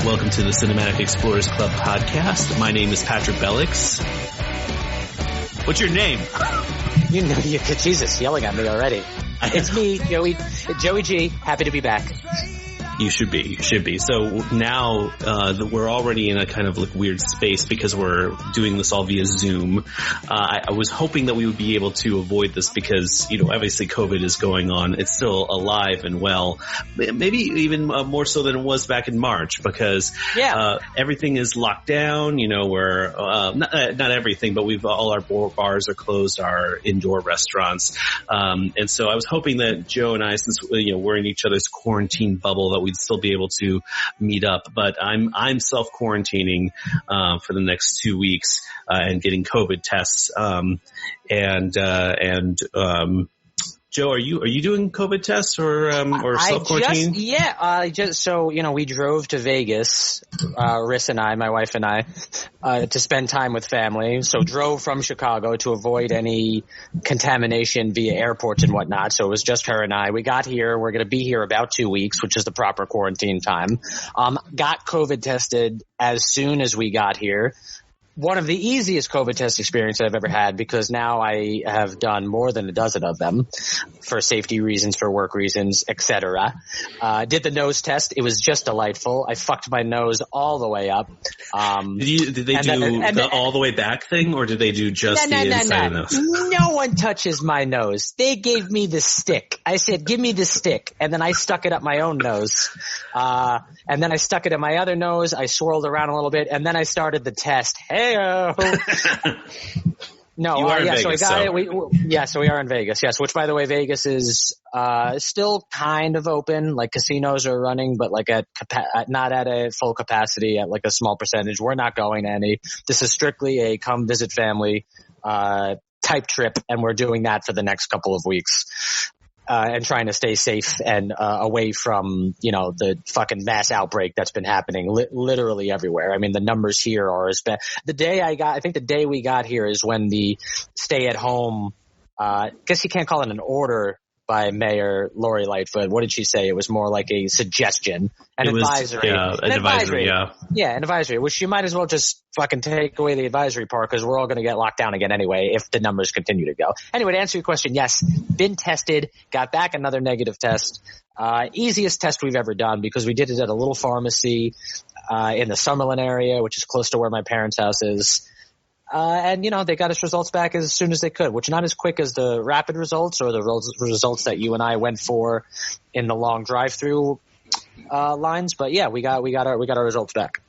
Welcome to the Cinematic Explorers Club podcast. My name is Patrick Bellix. What's your name? You know, Jesus, yelling at me already. It's me, Joey G. Happy to be back. You should be. So now we're already in a kind of like weird space because we're doing this all via Zoom. I was hoping that we would be able to avoid this because, obviously COVID is going on. It's still alive and well, maybe even more so than it was back in March because everything is locked down. We're not everything, but all our bars are closed, our indoor restaurants. And so I was hoping that Joe and I, since we're in each other's quarantine bubble, that we'd still be able to meet up, but I'm self-quarantining for the next 2 weeks and getting COVID tests. Joe, are you doing COVID tests or self-quarantine? We drove to Vegas, Riss and I, my wife and I, to spend time with family. So drove from Chicago to avoid any contamination via airports and whatnot. So it was just her and I. We got here. We're going to be here about 2 weeks, which is the proper quarantine time. Got COVID tested as soon as we got here. One of the easiest COVID test experiences I've ever had because now I have done more than a dozen of them for safety reasons, for work reasons, etc. Did the nose test. It was just delightful. I fucked my nose all the way up. Did they do the all the way back thing, or did they do just the inside of the nose? No one touches my nose. They gave me the stick. I said, give me the stick. And then I stuck it up my own nose. And then I stuck it in my other nose. I swirled around a little bit, and then I started the test. Hey, so we are in Vegas. Yes, which by the way, Vegas is still kind of open. Like casinos are running, but like not at a full capacity, at like a small percentage. We're not going to any. This is strictly a come visit family type trip, and we're doing that for the next couple of weeks. And trying to stay safe and away from, the fucking mass outbreak that's been happening literally everywhere. I mean, the numbers here are as bad. The day we got here is when the stay at home, guess you can't call it an order by Mayor Lori Lightfoot. What did she say? It was more like a suggestion, an advisory. An advisory. Yeah, an advisory, which you might as well just fucking take away the advisory part because we're all going to get locked down again anyway if the numbers continue to go. Anyway, to answer your question, yes, been tested, got back another negative test. Easiest test we've ever done because we did it at a little pharmacy in the Summerlin area, which is close to where my parents' house is. And they got us results back as soon as they could, which not as quick as the rapid results or the results that you and I went for in the long drive-through lines. But yeah, we got our results back.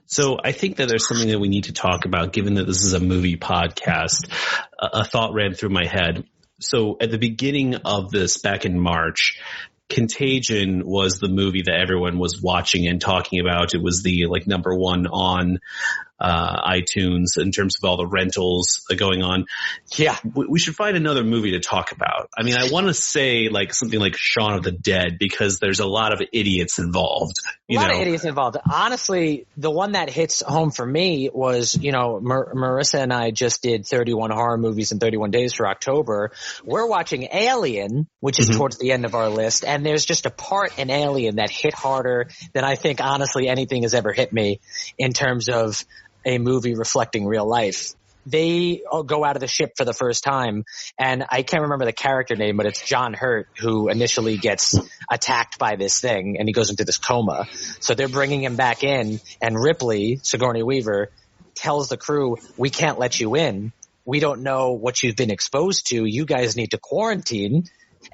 So I think that there's something that we need to talk about, given that this is a movie podcast. A thought ran through my head. So at the beginning of this, back in March, Contagion was the movie that everyone was watching and talking about. It was the number one on iTunes in terms of all the rentals going on. Yeah. We should find another movie to talk about. I mean, I want to say something like Shaun of the Dead because there's a lot of idiots involved. A lot of idiots involved. Honestly, the one that hits home for me was, Marissa and I just did 31 horror movies in 31 days for October. We're watching Alien, which is towards the end of our list, and there's just a part in Alien that hit harder than I think honestly anything has ever hit me in terms of a movie reflecting real life. They go out of the ship for the first time, and I can't remember the character name, but it's John Hurt who initially gets attacked by this thing, and he goes into this coma. So they're bringing him back in, and Ripley, Sigourney Weaver, tells the crew, we can't let you in. We don't know what you've been exposed to. You guys need to quarantine.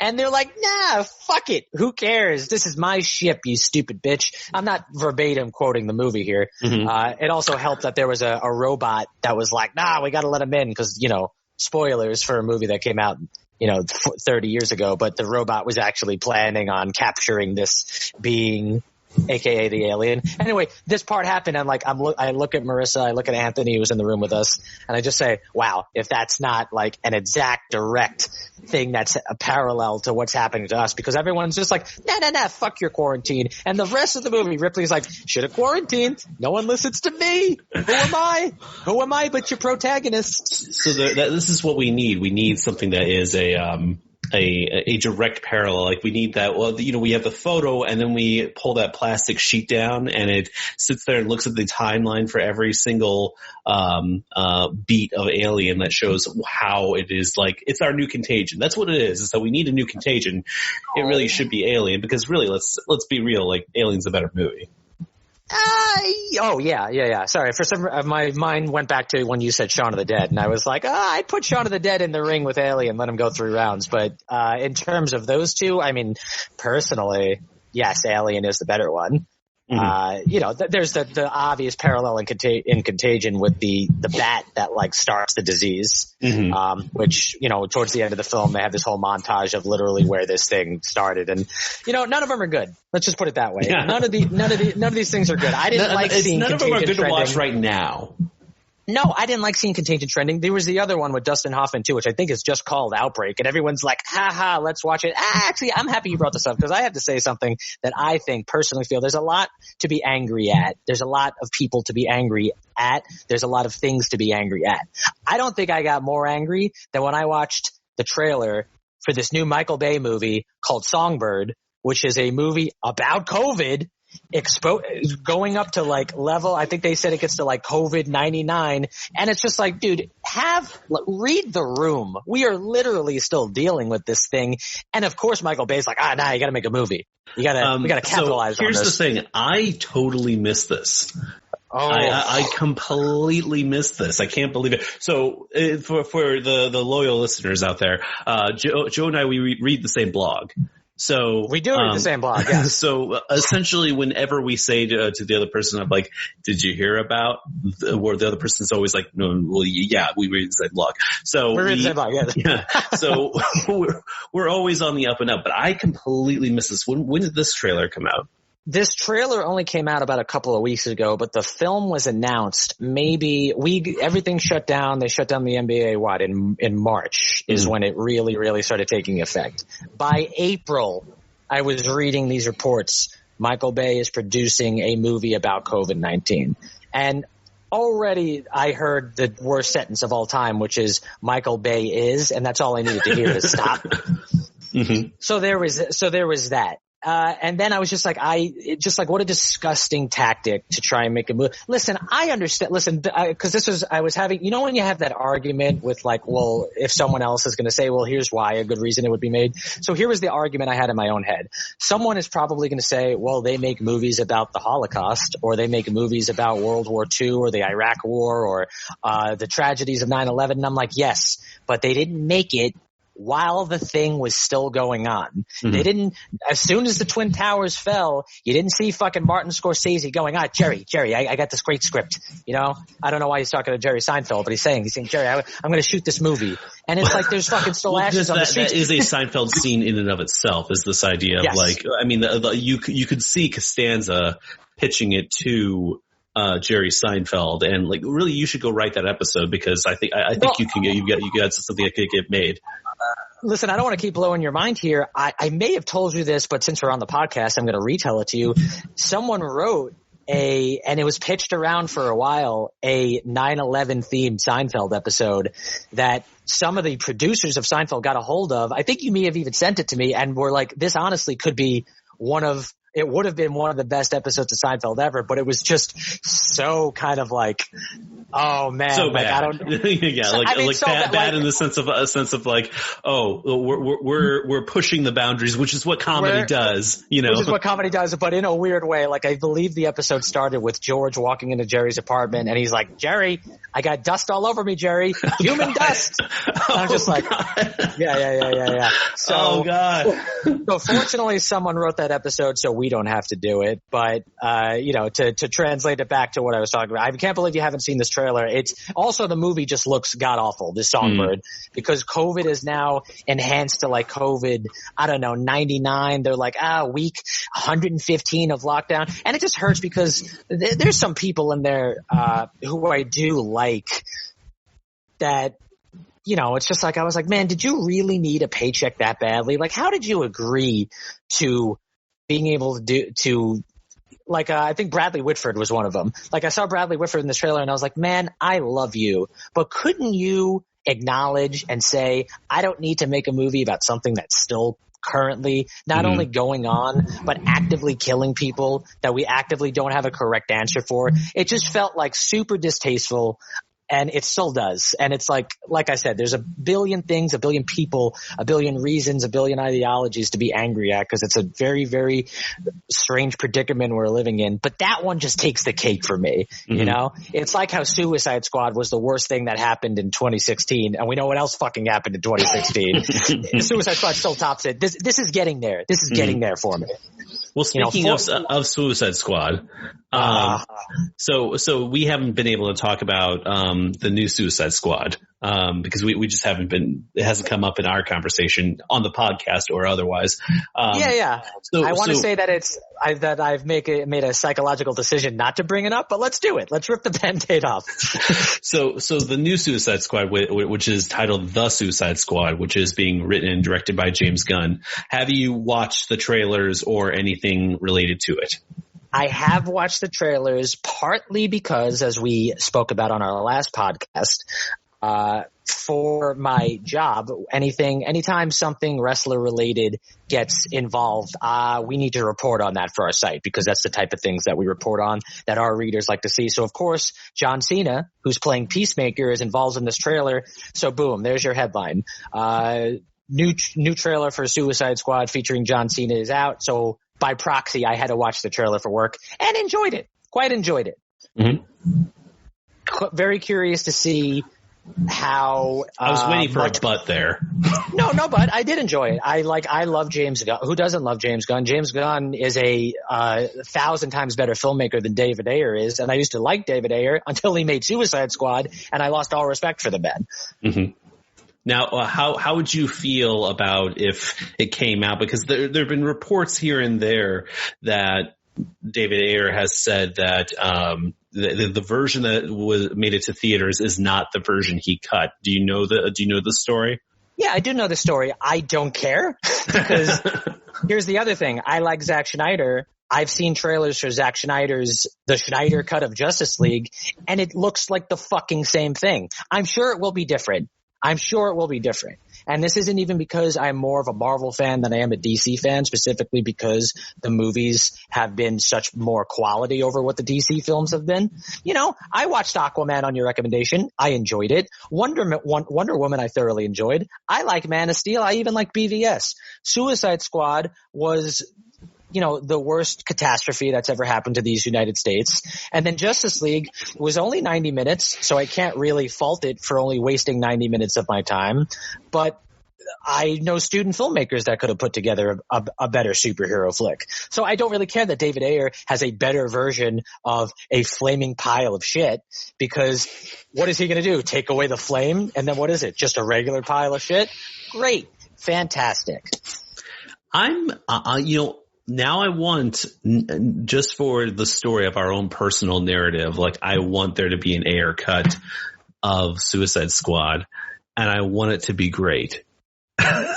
And they're like, nah, fuck it. Who cares? This is my ship, you stupid bitch. I'm not verbatim quoting the movie here. It also helped that there was a robot that was like, nah, we got to let him in because, spoilers for a movie that came out, 30 years ago. But the robot was actually planning on capturing this being, aka the alien. Anyway, this part happened, and I look at Marissa, I look at Anthony, who was in the room with us, and I just say, wow, if that's not like an exact direct thing that's a parallel to what's happening to us, because everyone's just like, nah, fuck your quarantine. And the rest of the movie, Ripley's like, should have quarantined. No one listens to me. Who am I? Who am I but your protagonist? So this is what we need. We need something that is a direct parallel. Like we need that. Well, we have the photo and then we pull that plastic sheet down and it sits there and looks at the timeline for every single beat of Alien that shows how it is. Like it's our new Contagion. That's what it is that we need a new Contagion. It really should be Alien because really let's be real. Like Alien's a better movie. Yeah. Sorry, for some my mind went back to when you said Shaun of the Dead, and I was like, I'd put Shaun of the Dead in the ring with Alien, let him go 3 rounds. But in terms of those two, I mean, personally, yes, Alien is the better one. Mm-hmm. There's the obvious parallel in Contagion with the bat that like starts the disease, which, towards the end of the film, they have this whole montage of literally where this thing started. And, none of them are good. Let's just put it that way. Yeah. None of these things are good. I didn't like seeing none Contagion of them are good trending. To watch right now. No, I didn't like seeing Contagion trending. There was the other one with Dustin Hoffman too, which I think is just called Outbreak, and everyone's like, ha, let's watch it. Actually, I'm happy you brought this up because I have to say something that I personally feel there's a lot to be angry at. There's a lot of people to be angry at. There's a lot of things to be angry at. I don't think I got more angry than when I watched the trailer for this new Michael Bay movie called Songbird, which is a movie about COVID. Going up to like level, I think they said it gets to like COVID-99, and it's just like, dude, read the room. We are literally still dealing with this thing, and of course Michael Bay's like, you got to make a movie. We got to capitalize on this. Here's the thing, I totally missed this. Oh. I completely missed this. I can't believe it. So for the loyal listeners out there, Joe and I, we read the same blog. So we do read the same blog, yeah. So essentially, whenever we say to the other person, I'm like, "Did you hear about?" Where the other person's always like, "No, well, yeah, we read the same blog." So we read the same blog, yeah. So we're always on the up and up. But I completely missed this. When did this trailer come out? This trailer only came out about a couple of weeks ago, but the film was announced everything shut down. They shut down the NBA, in March is when it really, really started taking effect. By April, I was reading these reports. Michael Bay is producing a movie about COVID-19. And already I heard the worst sentence of all time, which is Michael Bay is, and that's all I needed to hear to stop. Mm-hmm. So there was that. And then I was just like, what a disgusting tactic to try and make a move. Listen, I understand. Listen, because I was having, when you have that argument with like, well, if someone else is going to say, well, here's why, a good reason it would be made. So here was the argument I had in my own head. Someone is probably going to say, well, they make movies about the Holocaust, or they make movies about World War II or the Iraq War or the tragedies of 9/11. And I'm like, yes, but they didn't make it while the thing was still going on. Mm-hmm. They didn't, as soon as the Twin Towers fell, you didn't see fucking Martin Scorsese going, Jerry, I got this great script. I don't know why he's talking to Jerry Seinfeld, but he's saying, Jerry, I'm going to shoot this movie. And it's like, there's fucking still ashes on the street. That is a Seinfeld scene in and of itself, is this idea of yes. like, I mean, you could see Costanza pitching it to Jerry Seinfeld, and like, really, you should go write that episode because I think you got something that could get made. Listen, I don't want to keep blowing your mind here. I may have told you this, but since we're on the podcast, I'm going to retell it to you. Someone wrote and it was pitched around for a while, a 9/11 themed Seinfeld episode that some of the producers of Seinfeld got a hold of. I think you may have even sent it to me, and were like, this honestly could be it would have been one of the best episodes of Seinfeld ever, but it was just so kind of like, oh man, so like, bad. I don't, yeah, bad in the sense of like, oh, we're pushing the boundaries, which is what comedy does, Which is what comedy does, but in a weird way. Like, I believe the episode started with George walking into Jerry's apartment, and he's like, Jerry, I got dust all over me, Jerry, human dust. And I'm just like, yeah. So, oh god. So fortunately, someone wrote that episode, so we don't have to do it. But to translate it back to what I was talking about, I can't believe you haven't seen this trailer. It's also, the movie just looks god awful, this Songbird, because COVID is now enhanced to like COVID, I don't know, 99. They're like, week 115 of lockdown. And it just hurts because there's some people in there who I do like that. It's just like, I was like, man, did you really need a paycheck that badly? Like, how did you agree to being able to like, I think Bradley Whitford was one of them. Like, I saw Bradley Whitford in this trailer and I was like, man, I love you, but couldn't you acknowledge and say, I don't need to make a movie about something that's still currently not only going on, but actively killing people that we actively don't have a correct answer for. It just felt like super distasteful. And it still does. And it's like I said, there's a billion things, a billion people, a billion reasons, a billion ideologies to be angry at, because it's a very, very strange predicament we're living in. But that one just takes the cake for me. You know, it's like how Suicide Squad was the worst thing that happened in 2016. And we know what else fucking happened in 2016. Suicide Squad still tops it. This is getting there. This is getting there for me. Well, speaking of Suicide Squad, so we haven't been able to talk about the new Suicide Squad because we just haven't been. It hasn't come up in our conversation on the podcast or otherwise. So, I want to say that I've made a psychological decision not to bring it up, but let's do it. Let's rip the Band-Aid off. So the new Suicide Squad, which is titled The Suicide Squad, which is being written and directed by James Gunn. Have you watched the trailers or anything related to it? I have watched the trailers partly because, as we spoke about on our last podcast, for my job, anytime something wrestler related gets involved, we need to report on that for our site, because that's the type of things that we report on that our readers like to see. So of course, John Cena, who's playing Peacemaker, is involved in this trailer. So boom, there's your headline. New trailer for Suicide Squad featuring John Cena is out. So by proxy, I had to watch the trailer for work and enjoyed it. Quite enjoyed it. Very curious to see how I was waiting for a butt there. No, but I did enjoy it. I love James Gunn. Who doesn't love James Gunn? James Gunn is a 1,000 times better filmmaker than David Ayer is, and I used to like David Ayer until he made Suicide Squad, and I lost all respect for the man. Now, how would you feel about if it came out? Because there have been reports here and there that David Ayer has said that the version that made it to theaters is not the version he cut. Do you know the story? Yeah, I do know the story. I don't care, because here's the other thing. I like Zack Snyder. I've seen trailers for Zack Snyder's The Snyder Cut of Justice League, and it looks like the fucking same thing. I'm sure it will be different. And this isn't even because I'm more of a Marvel fan than I am a DC fan, specifically because the movies have been such more quality over what the DC films have been. You know, I watched Aquaman on your recommendation. I enjoyed it. Wonder Woman I thoroughly enjoyed. I like Man of Steel. I even like BVS. Suicide Squad was, you know, the worst catastrophe that's ever happened to these United States. And then Justice League was only 90 minutes, so I can't really fault it for only wasting 90 minutes of my time. But I know student filmmakers that could have put together a better superhero flick. So I don't really care that David Ayer has a better version of a flaming pile of shit, because what is he going to do? Take away the flame? And then what is it? Just a regular pile of shit? Great. Fantastic. Now I want, just for the story of our own personal narrative, like I want there to be an Ayer cut of Suicide Squad, and I want it to be great. I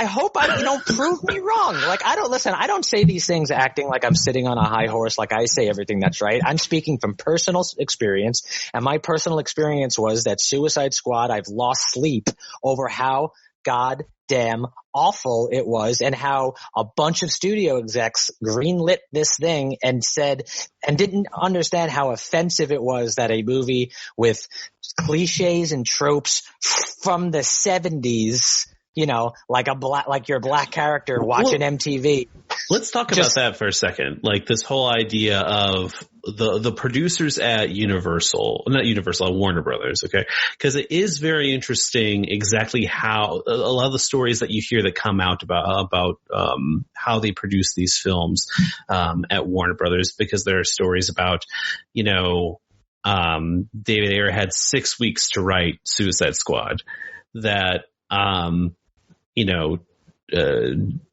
hope you don't prove me wrong. Like, I don't say these things acting like I'm sitting on a high horse, like I say everything that's right. I'm speaking from personal experience, and my personal experience was that Suicide Squad, I've lost sleep over how goddamn awful it was, and how a bunch of studio execs greenlit this thing and didn't understand how offensive it was that a movie with cliches and tropes from the 70s, you know, like your black character watching MTV. Let's talk about that for a second. Like this whole idea of the producers at Warner Brothers, okay? Because it is very interesting exactly how a lot of the stories that you hear that come out about how they produce these films at Warner Brothers, because there are stories about, you know, David Ayer had 6 weeks to write Suicide Squad, that the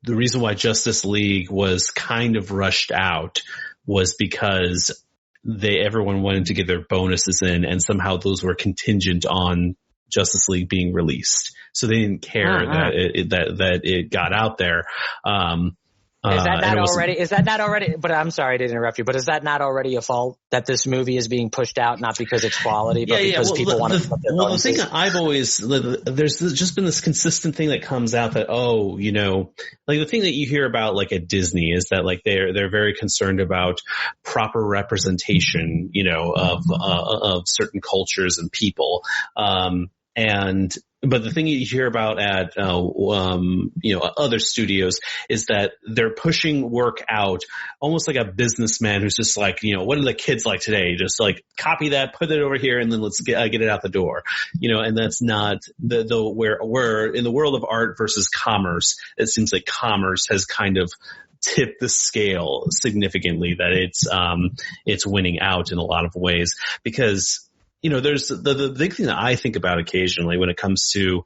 reason why Justice League was kind of rushed out was because everyone wanted to get their bonuses in, and somehow those were contingent on Justice League being released. So they didn't care that it got out there. Is that not already, but I'm sorry to interrupt you, but is that not already a fault that this movie is being pushed out, not because it's quality, but because people want to put their the thing that I've always, there's just been this consistent thing that comes out that, like the thing that you hear about like at Disney is that like they're very concerned about proper representation, of certain cultures and people. But the thing you hear about at, other studios is that they're pushing work out almost like a businessman who's just like, what do the kids like today? Just like copy that, put it over here, and then let's get it out the door. And that's not where we're in the world of art versus commerce. It seems like commerce has kind of tipped the scale significantly, that it's winning out in a lot of ways because, there's the big thing that I think about occasionally when it comes to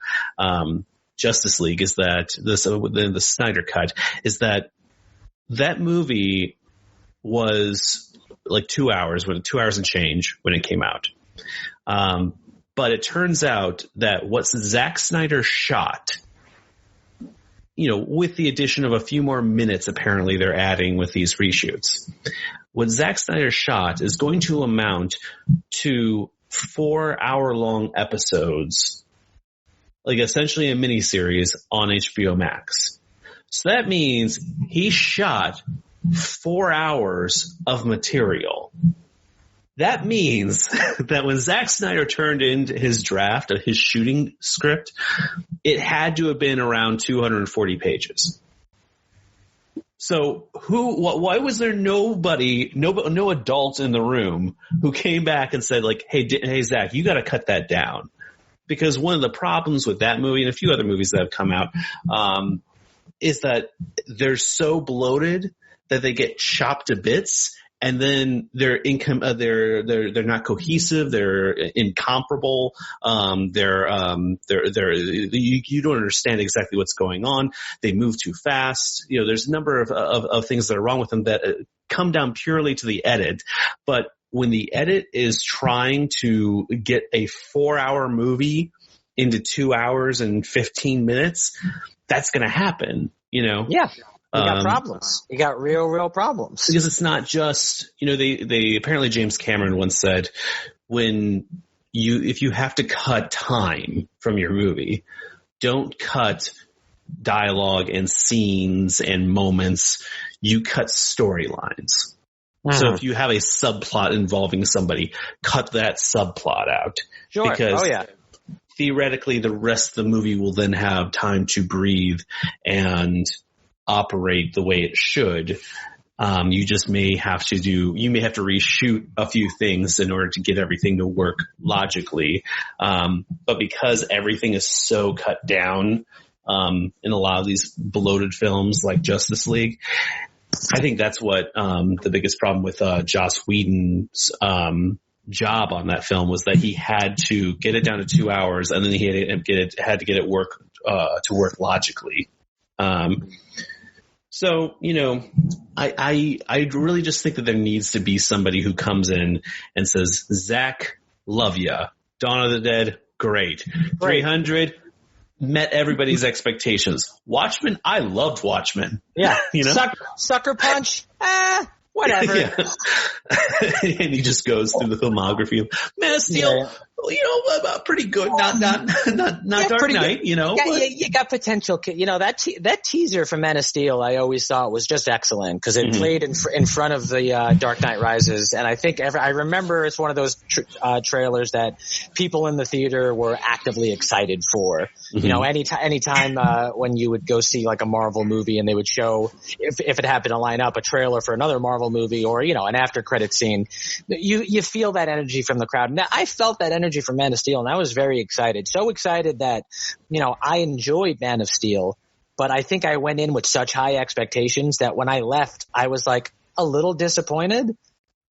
Justice League is that the Snyder Cut is that movie was like 2 hours and change when it came out. But it turns out that what Zack Snyder shot, with the addition of a few more minutes, apparently they're adding with these reshoots. What Zack Snyder shot is going to amount to 4-hour-long episodes, like essentially a miniseries on HBO Max. So that means he shot 4 hours of material. That means that when Zack Snyder turned in his draft of his shooting script, it had to have been around 240 pages. So why was there no adult in the room who came back and said like, hey, Zach, you got to cut that down? Because one of the problems with that movie and a few other movies that have come out, is that they're so bloated that they get chopped to bits. And then they're not cohesive. They're incomparable. You don't understand exactly what's going on. They move too fast. There's a number of things that are wrong with them that come down purely to the edit. But when the edit is trying to get a 4-hour movie into 2 hours and 15 minutes, that's going to happen, Yeah. You got problems. You got real problems. Because it's not just, they apparently James Cameron once said, if you have to cut time from your movie, don't cut dialogue and scenes and moments. You cut storylines. So if you have a subplot involving somebody, cut that subplot out. Sure. Because theoretically the rest of the movie will then have time to breathe and operate the way it should. You just may have to reshoot a few things in order to get everything to work logically. But because everything is so cut down, in a lot of these bloated films like Justice League, I think that's what, the biggest problem with, Joss Whedon's, job on that film was that he had to get it down to 2 hours and then he had to get it work, to work logically. So, I really just think that there needs to be somebody who comes in and says, Zach, love ya. Dawn of the Dead, great. 300, met everybody's expectations. Watchmen, I loved Watchmen. Yeah. Sucker Punch, whatever. Yeah. And he just goes through the filmography of Man of Steel. Pretty good. Not Dark Knight, Yeah, you got potential. That teaser for Man of Steel, I always thought was just excellent because it played in front of the Dark Knight Rises, and I think I remember it's one of those trailers that people in the theater were actively excited for. Anytime when you would go see like a Marvel movie and they would show, if it happened to line up, a trailer for another Marvel movie or an after credit scene, you feel that energy from the crowd. Now I felt that energy from Man of Steel, and I was very excited. So excited that, I enjoyed Man of Steel, but I think I went in with such high expectations that when I left, I was like a little disappointed.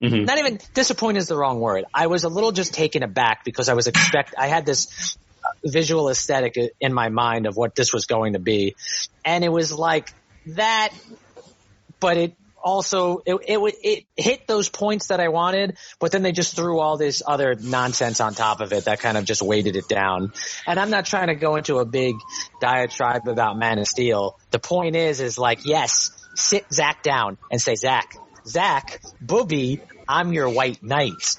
Not even disappointed is the wrong word. I was a little just taken aback because I had this visual aesthetic in my mind of what this was going to be. And it was like that, but it also, it hit those points that I wanted, but then they just threw all this other nonsense on top of it that kind of just weighted it down. And I'm not trying to go into a big diatribe about Man of Steel. The point is like, yes, sit Zach down and say, Zach, Booby, I'm your white knight.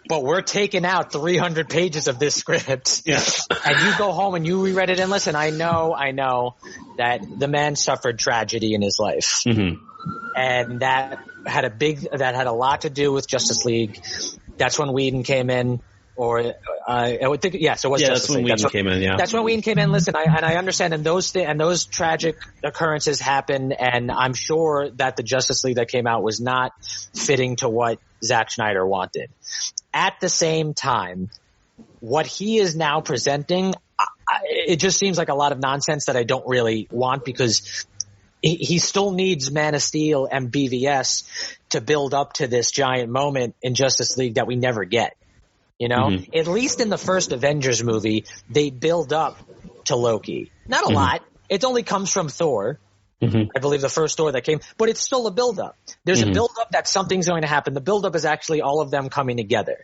But we're taking out 300 pages of this script. Yeah. And you go home and you reread it and listen, I know that the man suffered tragedy in his life. Mm-hmm. And that had a lot to do with Justice League. That's when Whedon came in. Or I would think, yes, it was Justice League. That's when Whedon came in, yeah. That's when Whedon came in. Listen, I understand, and those tragic occurrences happened, and I'm sure that the Justice League that came out was not fitting to what Zack Snyder wanted. At the same time, what he is now presenting, it just seems like a lot of nonsense that I don't really want, because he still needs Man of Steel and BVS to build up to this giant moment in Justice League that we never get. You know, At least in the first Avengers movie, they build up to Loki. Not a lot. It only comes from Thor. I believe the first Thor that came, but it's still a build-up. There's a build-up that something's going to happen. The build-up is actually all of them coming together.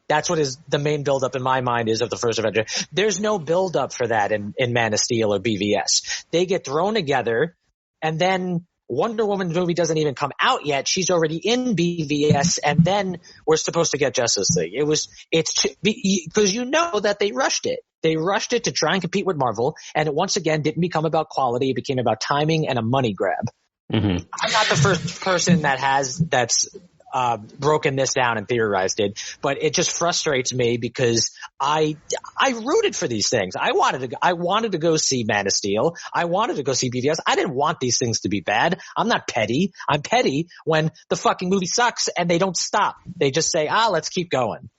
That's what is the main build-up in my mind is of the first Avenger. There's no build-up for that in Man of Steel or BVS. They get thrown together, and then Wonder Woman's movie doesn't even come out yet. She's already in BVS, and then we're supposed to get Justice League. It's because you know that they rushed it. They rushed it to try and compete with Marvel, and it once again didn't become about quality. It became about timing and a money grab. I'm not the first person that's broken this down and theorized it, but it just frustrates me because I rooted for these things. I wanted to go see Man of Steel. I wanted to go see BVS. I didn't want these things to be bad. I'm not petty. I'm petty when the fucking movie sucks and they don't stop. They just say, let's keep going.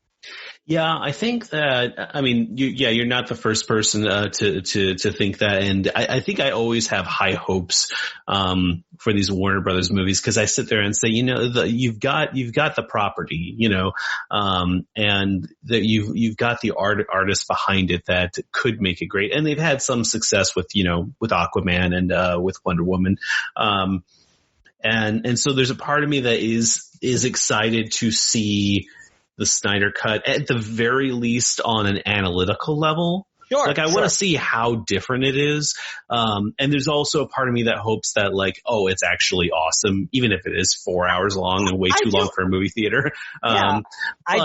Yeah, I think that, I mean, you're not the first person to think that, and I think I always have high hopes for these Warner Brothers movies, because I sit there and say, you've got the property, and that you've got the artists behind it that could make it great, and they've had some success with Aquaman and with Wonder Woman, and so there's a part of me that is excited to see the Snyder Cut, at the very least on an analytical level. Sure. I want to see how different it is. And there's also a part of me that hopes that it's actually awesome, even if it is 4 hours long and way too long for a movie theater. I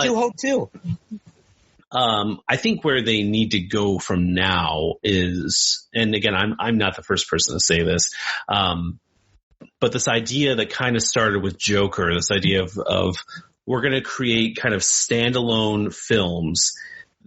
do hope too. I think where they need to go from now is, and again, I'm not the first person to say this, but this idea that kind of started with Joker, this idea of we're going to create kind of standalone films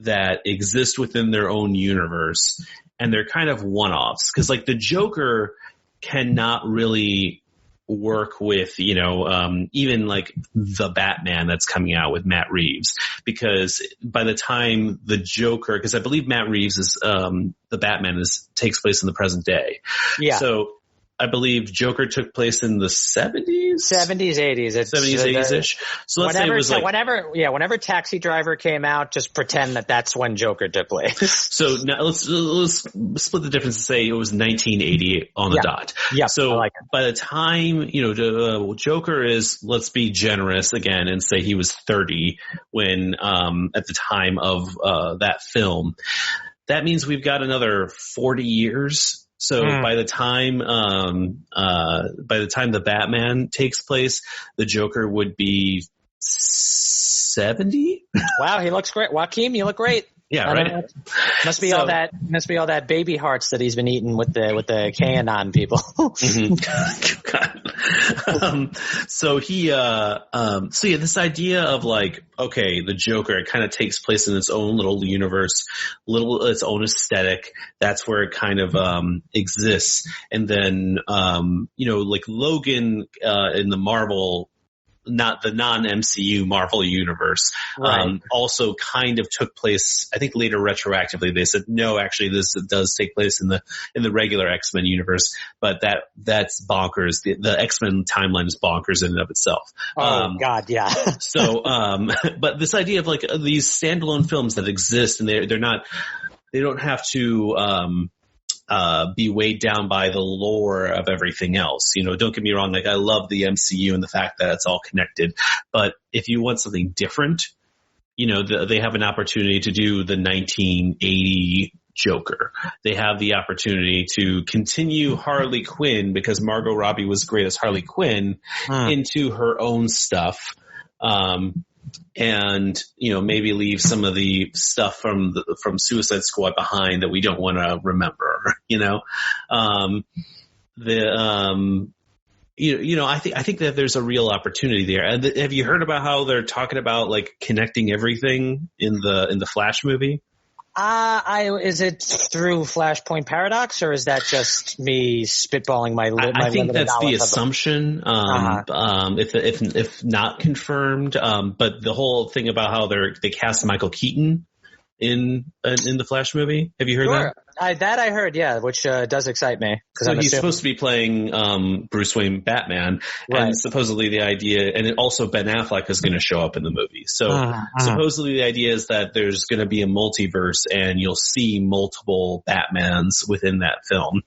that exist within their own universe, and they're kind of one-offs. Because the Joker cannot really work with, even the Batman that's coming out with Matt Reeves. Because by the time the Joker, because I believe Matt Reeves is the Batman takes place in the present day. Yeah. So I believe Joker took place in the 70s? 70s, 80s. 70s, 80s-ish. So let's say it was whenever Taxi Driver came out, just pretend that's when Joker took place. So now let's split the difference and say it was 1980 on the dot. Yeah, so by the time, Joker is, let's be generous again and say he was 30 when, at the time of that film. That means we've got another 40 years. So by the time the Batman takes place, the Joker would be 70. Wow, he looks great. Joaquin, you look great. Yeah, right. Must be all that baby hearts that he's been eating with the QAnon people. This idea of the Joker, it kind of takes place in its own little universe, its own aesthetic. That's where it kind of exists. And then Logan in the Marvel, not the non-MCU Marvel universe, right. Also kind of took place, I think later retroactively they said, no, actually this does take place in the regular X-Men universe, but that's bonkers. The X-Men timeline is bonkers in and of itself. Oh God, yeah. But this idea of these standalone films that exist and they don't have to, be weighed down by the lore of everything else. Don't get me wrong. I love the MCU and the fact that it's all connected, but if you want something different, they have an opportunity to do the 1980, Joker. They have the opportunity to continue Harley Quinn, because Margot Robbie was great as Harley Quinn, into her own stuff. And, you know, maybe leave some of the stuff from Suicide Squad behind that we don't want to remember, you know? I think that there's a real opportunity there. And have you heard about how they're talking about like connecting everything in the Flash movie? Is it through Flashpoint Paradox, or is that just me spitballing my I think that's the assumption, if not confirmed. But the whole thing about how they cast Michael Keaton in the Flash movie. Have you heard that? I heard, yeah, which does excite me. So he's supposed to be playing Bruce Wayne Batman, right. And supposedly the idea, and also Ben Affleck is going to show up in the movie. So supposedly the idea is that there's going to be a multiverse, and you'll see multiple Batmans within that film,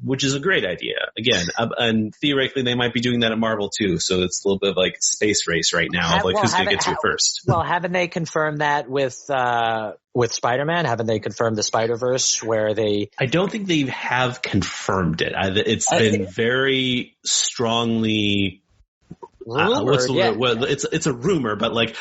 which is a great idea. Again, and theoretically they might be doing that at Marvel too. So it's a little bit of like space race right now, who's going to get to it first. Well, haven't they confirmed that with Spider-Man? Haven't they confirmed the Spider-Verse where they... I don't think they have confirmed it. It's been very strongly... rumored, what's the word? Well, it's a rumor, but like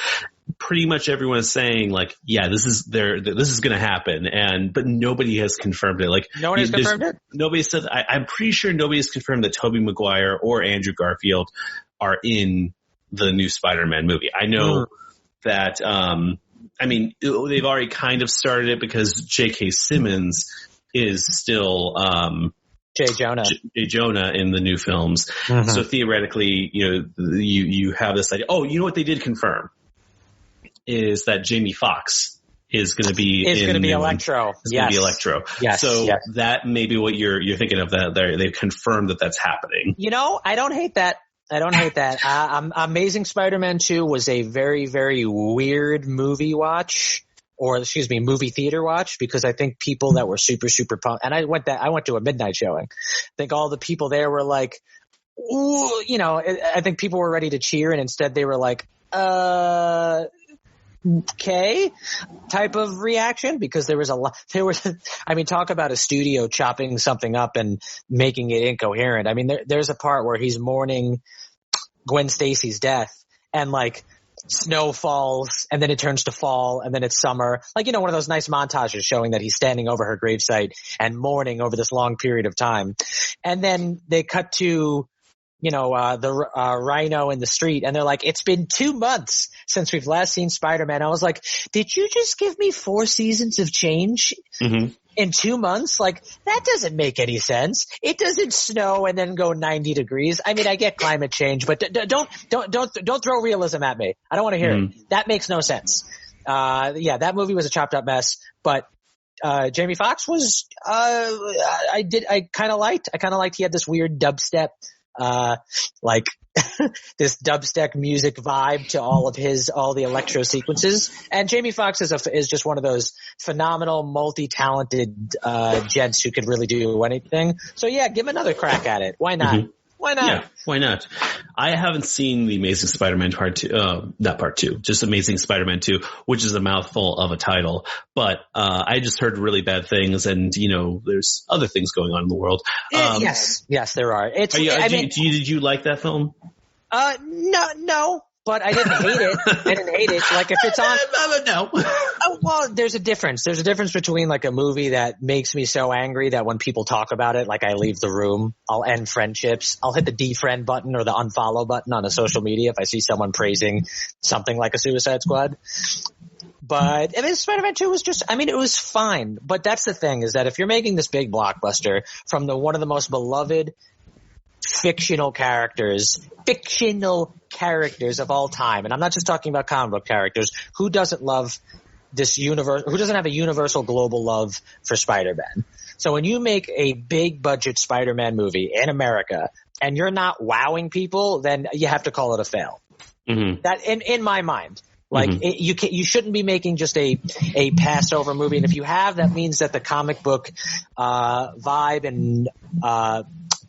pretty much everyone is saying like, yeah, this is going to happen, but nobody has confirmed it. Like, no one has confirmed it? Nobody said... I'm pretty sure nobody has confirmed that Tobey Maguire or Andrew Garfield are in the new Spider-Man movie. I know that... I mean, they've already kind of started it because J.K. Simmons is still J. Jonah in the new films. Mm-hmm. So theoretically, you have this idea. Oh, you know what they did confirm is that Jamie Foxx is going to be Electro. It's going to be Electro. Yes. So that may be what you're thinking of. That they've confirmed that that's happening. I don't hate that. Amazing Spider-Man 2 was a very, very weird movie theater watch, because I think people that were super, super pumped, and I went to a midnight showing. I think all the people there were like, ooh, I think people were ready to cheer, and instead they were like, okay type of reaction, because there was talk about a studio chopping something up and making it incoherent. I mean, there's a part where he's mourning Gwen Stacy's death, and like snow falls, and then it turns to fall, and then it's summer, like, one of those nice montages showing that he's standing over her gravesite and mourning over this long period of time. And then they cut to the Rhino in the street, and they're like, it's been 2 months since we've last seen Spider-Man. I was like, did you just give me 4 seasons of change in 2 months? Like, that doesn't make any sense. It doesn't snow and then go 90 degrees. I mean, I get climate change, but don't throw realism at me. I don't want to hear it. That makes no sense. That movie was a chopped up mess, but Jamie Foxx was, I kind of liked he had this weird dubstep, like this dubstep music vibe to all the electro sequences. And Jamie Foxx is just one of those phenomenal, multi-talented gents who could really do anything. So yeah, give him another crack at it. Why not? Why not? Yeah, why not? I haven't seen the Amazing Spider-Man part 2, not part 2, just Amazing Spider-Man 2, which is a mouthful of a title. But I just heard really bad things, and there's other things going on in the world. Yes, there are. Did you like that film? No. But I didn't hate it. Like, if it's on, no. Well, there's a difference. There's a difference between like a movie that makes me so angry that when people talk about it, like I leave the room, I'll end friendships. I'll hit the defriend button or the unfollow button on a social media if I see someone praising something like a Suicide Squad. But Spider-Man 2 was it was fine. But that's the thing, is that if you're making this big blockbuster from one of the most beloved fictional characters of all time, and I'm not just talking about comic book characters, who doesn't love this universe, who doesn't have a universal global love for Spider-Man? So when you make a big budget Spider-Man movie in America and you're not wowing people, then you have to call it a fail. Mm-hmm. That in my mind. Like, you shouldn't be making just a Passover movie. And if you have, that means that the comic book vibe and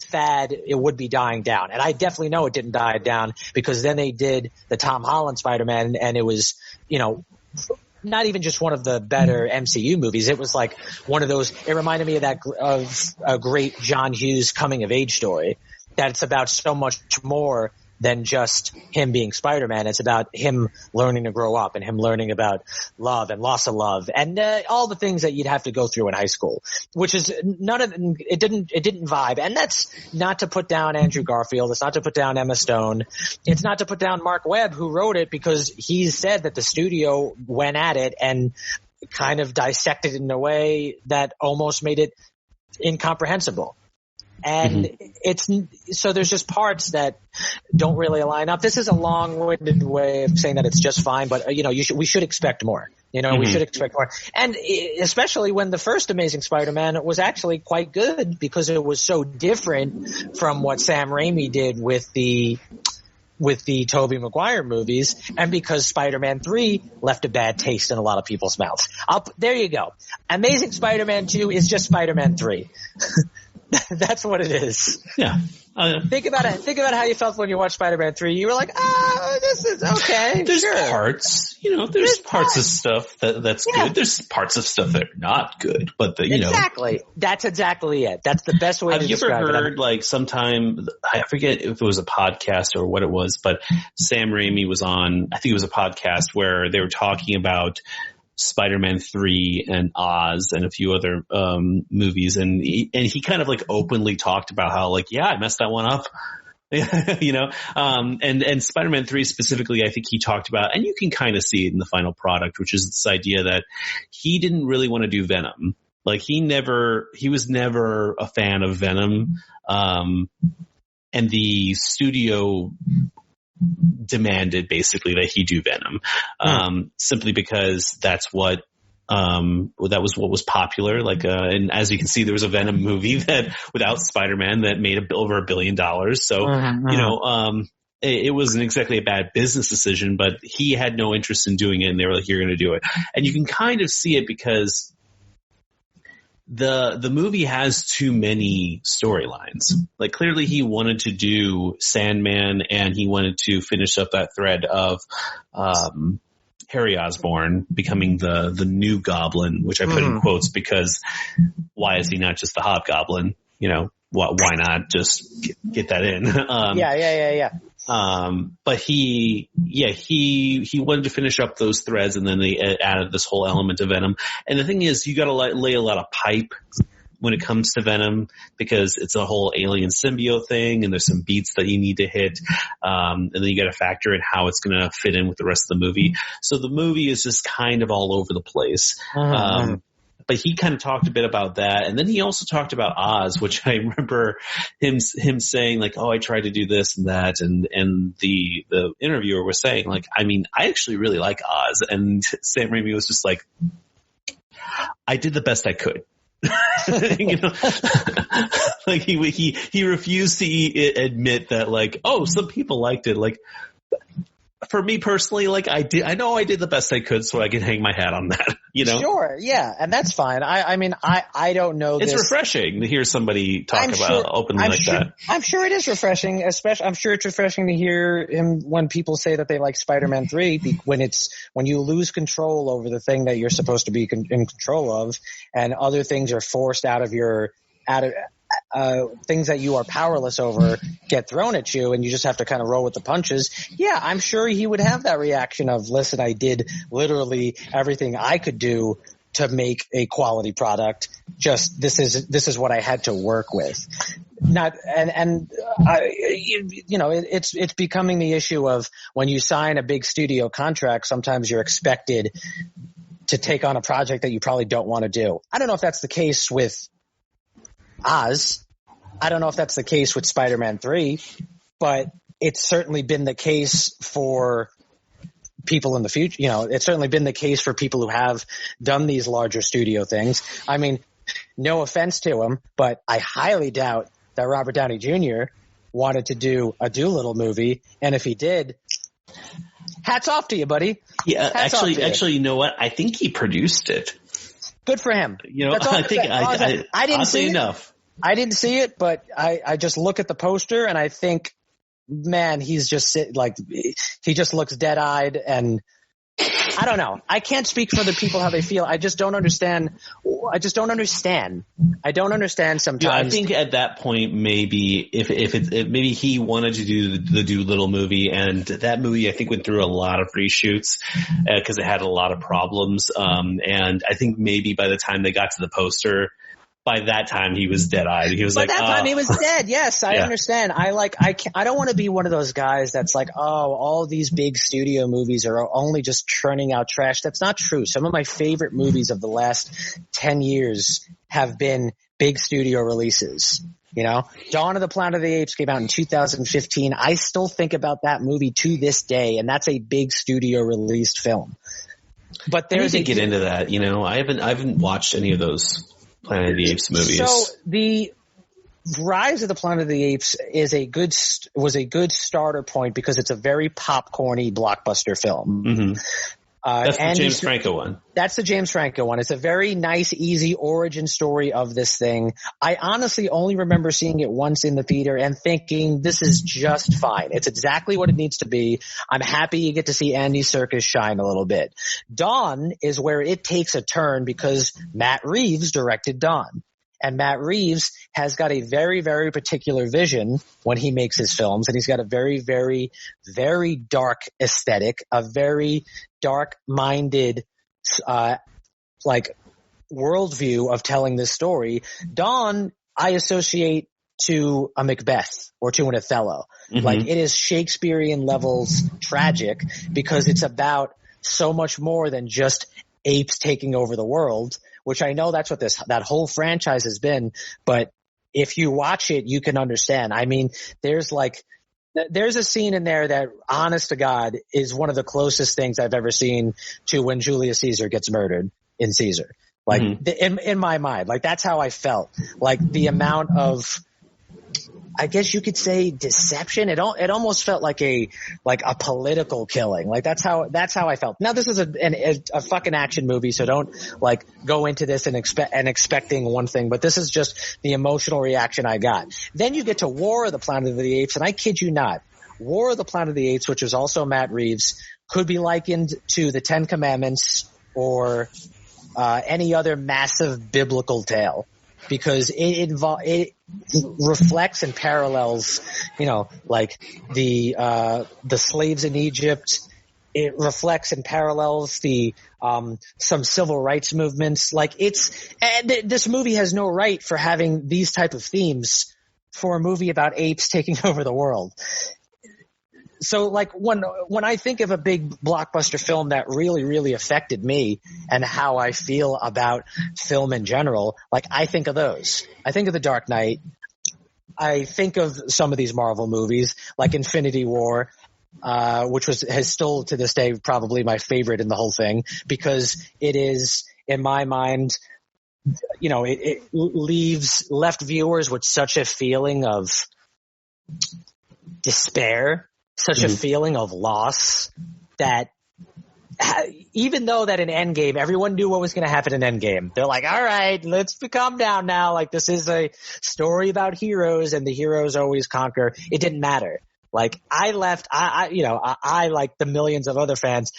fad, it would be dying down. And I definitely know it didn't die down, because then they did the Tom Holland Spider-Man, and it was, not even just one of the better MCU movies. It was like one of those. It reminded me of a great John Hughes coming of age story. That it's about so much more than just him being Spider-Man. It's about him learning to grow up and him learning about love and loss of love and all the things that you'd have to go through in high school, which is none of it didn't vibe. And that's not to put down Andrew Garfield. It's not to put down Emma Stone. It's not to put down Mark Webb, who wrote it, because he said that the studio went at it and kind of dissected it in a way that almost made it incomprehensible. And so there's just parts that don't really align up. This is a long-winded way of saying that it's just fine, but we should expect more. We should expect more. And especially when the first Amazing Spider-Man was actually quite good, because it was so different from what Sam Raimi did with the Tobey Maguire movies, and because Spider-Man 3 left a bad taste in a lot of people's mouths. There you go. Amazing Spider-Man 2 is just Spider-Man 3. That's what it is. Yeah. Think about it. Think about how you felt when you watched Spider-Man 3. You were like, this is okay. There's parts, there's parts of stuff that's good. There's parts of stuff that are not good, but exactly. That's exactly it. That's the best way to describe it. Have you ever heard, like, sometime, I forget if it was a podcast or what it was, but Sam Raimi was on, I think it was a podcast where they were talking about Spider-Man 3 and Oz and a few other movies, and he kind of like openly talked about how, like, I messed that one up. And Spider-Man 3 specifically, I think he talked about, and you can kind of see it in the final product, which is this idea that he didn't really want to do Venom. Like, he was never a fan of Venom. And the studio demanded basically that he do Venom, simply because that's what that was what was popular. Like, and as you can see, there was a Venom movie that without Spider-Man that made over $1 billion. So, it wasn't exactly a bad business decision, but he had no interest in doing it, and they were like, "You're going to do it." And you can kind of see it because the movie has too many storylines. Like, clearly he wanted to do Sandman, and he wanted to finish up that thread of Harry Osborn becoming the new Goblin, which I put in quotes because why is he not just the Hobgoblin? Why not just get that in? Yeah. But he wanted to finish up those threads, and then they added this whole element of Venom. And the thing is, you got to lay a lot of pipe when it comes to Venom, because it's a whole alien symbiote thing, and there's some beats that you need to hit. And then you got to factor in how it's going to fit in with the rest of the movie. So the movie is just kind of all over the place. But he kind of talked a bit about that. And then he also talked about Oz, which I remember him saying, like, "Oh, I tried to do this and that." And the interviewer was saying, like, "I mean, I actually really like Oz." And Sam Raimi was just like, "I did the best I could." Like he refused to admit that, like, "Oh, some people liked it." Like, for me personally, like, I know I did the best I could, so I can hang my hat on that, Sure, yeah, and that's fine. I mean, I don't know. It's refreshing to hear somebody talk openly like that. I'm sure it is refreshing, I'm sure it's refreshing to hear him when people say that they like Spider-Man 3, when you lose control over the thing that you're supposed to be in control of, and other things are forced out of things that you are powerless over get thrown at you, and you just have to kind of roll with the punches. Yeah, I'm sure he would have that reaction of, "Listen, I did literally everything I could do to make a quality product. Just this is what I had to work with." It's becoming the issue of when you sign a big studio contract, sometimes you're expected to take on a project that you probably don't want to do. I don't know if that's the case with Oz. I don't know if that's the case with Spider-Man 3, but it's certainly been the case for people in the future. It's certainly been the case for people who have done these larger studio things. I mean, no offense to him, but I highly doubt that Robert Downey Jr. wanted to do a Doolittle movie. And if he did, hats off to you, buddy. Yeah, actually, you know what? I think he produced it. Good for him. I think I didn't see enough. I didn't see it, but I just look at the poster and I think, man, he's just he just looks dead-eyed and I don't know. I can't speak for the people how they feel. I just don't understand. I don't understand sometimes. Yeah, I think at that point, maybe if maybe he wanted to do the Doolittle movie, and that movie I think went through a lot of reshoots because it had a lot of problems. And I think maybe by the time they got to the poster, by that time he was dead-eyed. He was By that time he was dead. Yes, I understand. I don't want to be one of those guys that's like, oh, all these big studio movies are only just churning out trash. That's not true. Some of my favorite movies of the last 10 years have been big studio releases. You know, Dawn of the Planet of the Apes came out in 2015. I still think about that movie to this day, and that's a big studio released film. But there's to get into that. You know, I haven't watched any of those Planet of the Apes movies. So the Rise of the Planet of the Apes was a good starter point because it's a very popcorny blockbuster film. Mm-hmm. That's the James Franco one. That's the James Franco one. It's a very nice, easy origin story of this thing. I honestly only remember seeing it once in the theater and thinking this is just fine. It's exactly what it needs to be. I'm happy you get to see Andy Serkis shine a little bit. Dawn is where it takes a turn because Matt Reeves directed Dawn. And Matt Reeves has got a very, very particular vision when he makes his films. And he's got a very, very, very dark aesthetic, a very dark-minded, worldview of telling this story. Dawn, I associate to a Macbeth or to an Othello. Mm-hmm. Like, it is Shakespearean levels tragic because it's about so much more than just apes taking over the world, which I know that's what that whole franchise has been. But if you watch it, you can understand. I mean, there's a scene in there that, honest to God, is one of the closest things I've ever seen to when Julius Caesar gets murdered in Caesar. Like, in my mind, like, that's how I felt. Like, the amount of, I guess you could say, deception. It almost felt like a political killing. Like, that's how I felt. Now, this is a fucking action movie, so don't go into this and expecting one thing, but this is just the emotional reaction I got. Then you get to War of the Planet of the Apes, and I kid you not, War of the Planet of the Apes, which is also Matt Reeves, could be likened to the Ten Commandments or any other massive biblical tale. Because it reflects and parallels, the slaves in Egypt. It reflects and parallels some civil rights movements. This movie has no right for having these type of themes for a movie about apes taking over the world. So when I think of a big blockbuster film that really, really affected me and how I feel about film in general, I think of those. I think of The Dark Knight. I think of some of these Marvel movies like Infinity War, which has still to this day probably my favorite in the whole thing because it is, in my mind, it left viewers with such a feeling of despair. Such a feeling of loss that even though that in Endgame, everyone knew what was going to happen in Endgame. They're like, all right, let's calm down now. Like, this is a story about heroes and the heroes always conquer. It didn't matter. I left, I like the millions of other fans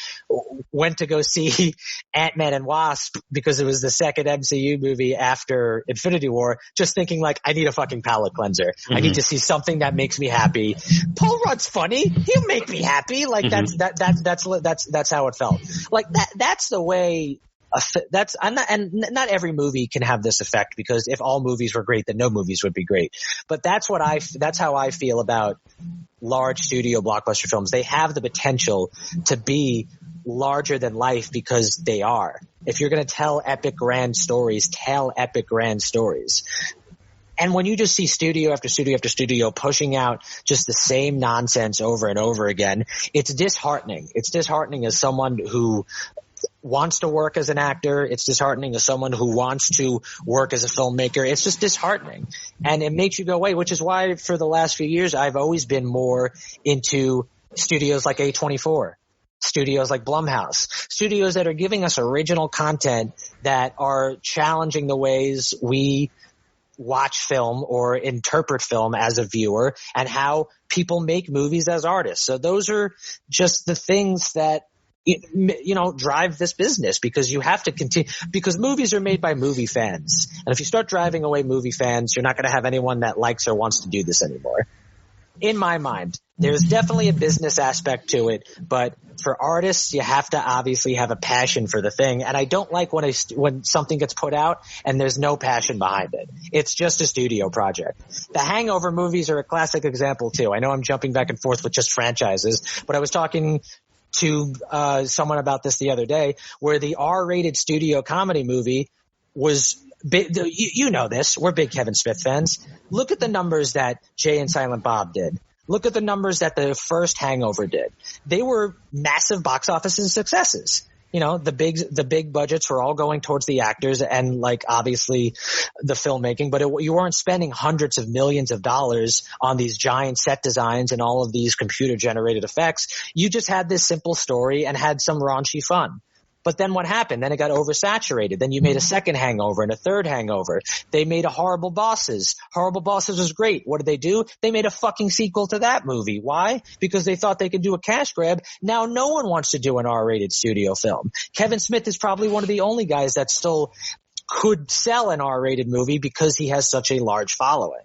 went to go see Ant-Man and Wasp because it was the second MCU movie after Infinity War, just thinking I need a fucking palate cleanser. Mm-hmm. I need to see something that makes me happy. Paul Rudd's funny. He'll make me happy. That's how it felt. That's the way. Not every movie can have this effect because if all movies were great, then no movies would be great. But that's how I feel about large studio blockbuster films. They have the potential to be larger than life because they are. If you're going to tell epic grand stories, tell epic grand stories. And when you just see studio after studio after studio pushing out just the same nonsense over and over again, it's disheartening. It's disheartening as someone who wants to work as an actor. It's disheartening as someone who wants to work as a filmmaker. It's just disheartening. And it makes you go away, which is why for the last few years I've always been more into studios like A24, studios like Blumhouse, studios that are giving us original content that are challenging the ways we watch film or interpret film as a viewer and how people make movies as artists. So those are just the things that drive this business, because you have to continue, because movies are made by movie fans. And if you start driving away movie fans, you're not going to have anyone that likes or wants to do this anymore. In my mind, there's definitely a business aspect to it, but for artists, you have to obviously have a passion for the thing. And I don't like when something gets put out and there's no passion behind it. It's just a studio project. The Hangover movies are a classic example too. I know I'm jumping back and forth with just franchises, but I was talking to someone about this the other day, where the R-rated studio comedy movie was big. You know this. We're big Kevin Smith fans. Look at the numbers that Jay and Silent Bob did. Look at the numbers that the first Hangover did. They were massive box office successes. The big budgets were all going towards the actors and obviously the filmmaking, but you weren't spending hundreds of millions of dollars on these giant set designs and all of these computer generated effects. You just had this simple story and had some raunchy fun. But then what happened? Then it got oversaturated. Then you made a second Hangover and a third Hangover. They made a Horrible Bosses. Horrible Bosses was great. What did they do? They made a fucking sequel to that movie. Why? Because they thought they could do a cash grab. Now no one wants to do an R-rated studio film. Kevin Smith is probably one of the only guys that still could sell an R-rated movie because he has such a large following.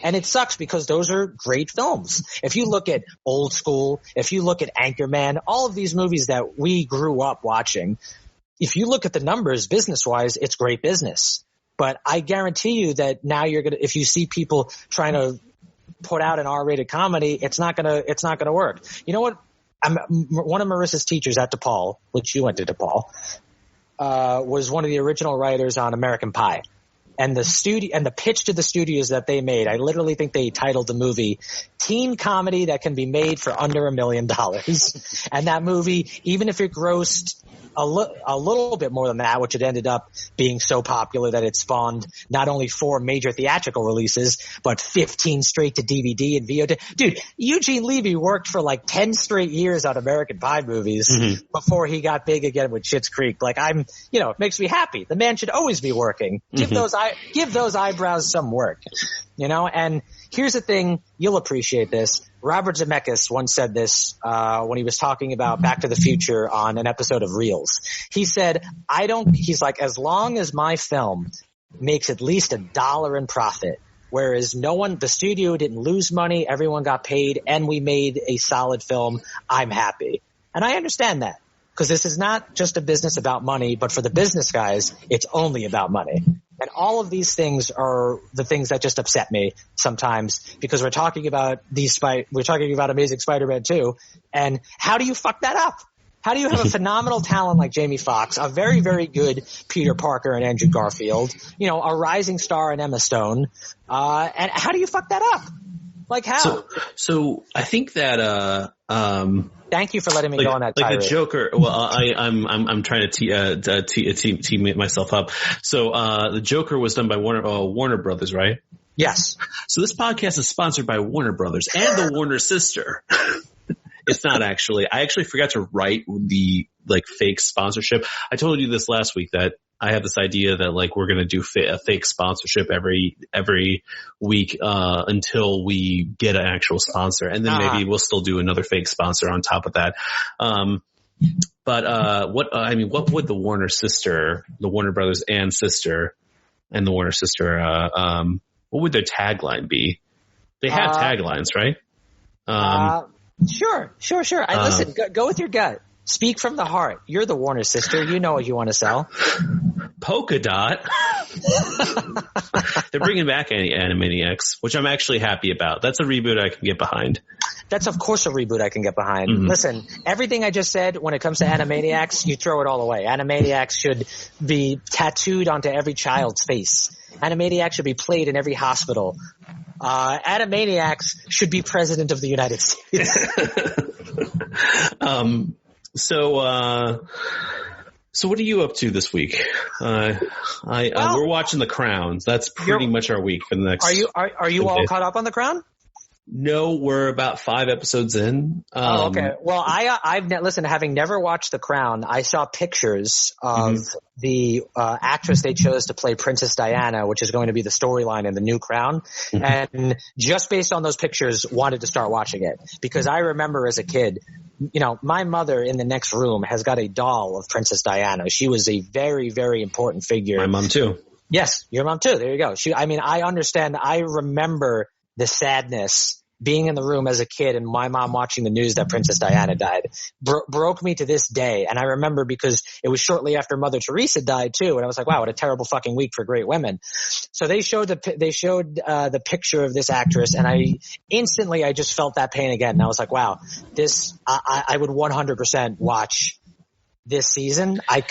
And it sucks because those are great films. If you look at Old School, if you look at Anchorman, all of these movies that we grew up watching, if you look at the numbers business-wise, it's great business. But I guarantee you that now if you see people trying to put out an R-rated comedy, it's not gonna work. You know what? One of Marissa's teachers at DePaul, which you went to DePaul, was one of the original writers on American Pie. And the pitch to the studios that they made, I literally think they titled the movie Teen Comedy That Can Be Made for Under $1 Million. And that movie, even if it grossed a little bit more than that, which it ended up being so popular that it spawned not only 4 major theatrical releases, but 15 straight to DVD and VOD. Dude, Eugene Levy worked for 10 straight years on American Pie movies before he got big again with Schitt's Creek. It makes me happy. The man should always be working. Give those eyebrows some work, and here's the thing. You'll appreciate this. Robert Zemeckis once said this when he was talking about Back to the Future on an episode of Reels. He said, as long as my film makes at least $1 in profit, whereas the studio didn't lose money, everyone got paid, and we made a solid film, I'm happy. And I understand that, because this is not just a business about money, but for the business guys, it's only about money. And all of these things are the things that just upset me sometimes, because we're talking about Amazing Spider-Man 2, and how do you fuck that up? How do you have a phenomenal talent like Jamie Foxx, a very, very good Peter Parker and Andrew Garfield, a rising star in Emma Stone, and how do you fuck that up? How? So I think that thank you for letting me go on that tirade. The Joker. Well, I'm trying to team myself up. So the Joker was done by Warner Brothers, right? Yes. So this podcast is sponsored by Warner Brothers and the Warner sister. It's not actually. I actually forgot to write the fake sponsorship. I told you this last week that I have this idea that we're going to do a fake sponsorship every week until we get an actual sponsor, and then maybe we'll still do another fake sponsor on top of that. But what would the Warner sister, the Warner Brothers and sister, and the Warner sister, what would their tagline be? They have taglines, right? Sure. Listen, go with your gut. Speak from the heart. You're the Warner sister. You know what you want to sell. Polka Dot. They're bringing back Animaniacs, which I'm actually happy about. That's a reboot I can get behind. That's, of course, a reboot I can get behind. Mm-hmm. Listen, everything I just said when it comes to Animaniacs, you throw it all away. Animaniacs should be tattooed onto every child's face. Animaniacs should be played in every hospital. Animaniacs should be president of the United States. So what are you up to this week? We're watching The Crown. That's pretty much our week for the next. Are you all caught up on The Crown? No, we're about 5 episodes in. Okay. Well, listen, having never watched The Crown, I saw pictures of the actress they chose to play Princess Diana, which is going to be the storyline in the new Crown. And just based on those pictures, wanted to start watching it because I remember as a kid, my mother in the next room has got a doll of Princess Diana. She was a very, very important figure. My mom too. Yes, your mom too. There you go. I understand. I remember the sadness being in the room as a kid and my mom watching the news that Princess Diana died broke me to this day. And I remember because it was shortly after Mother Teresa died too. And I was like, wow, what a terrible fucking week for great women. So they showed the picture of this actress and I just felt that pain again. And I was like, wow, I would 100% watch this season. I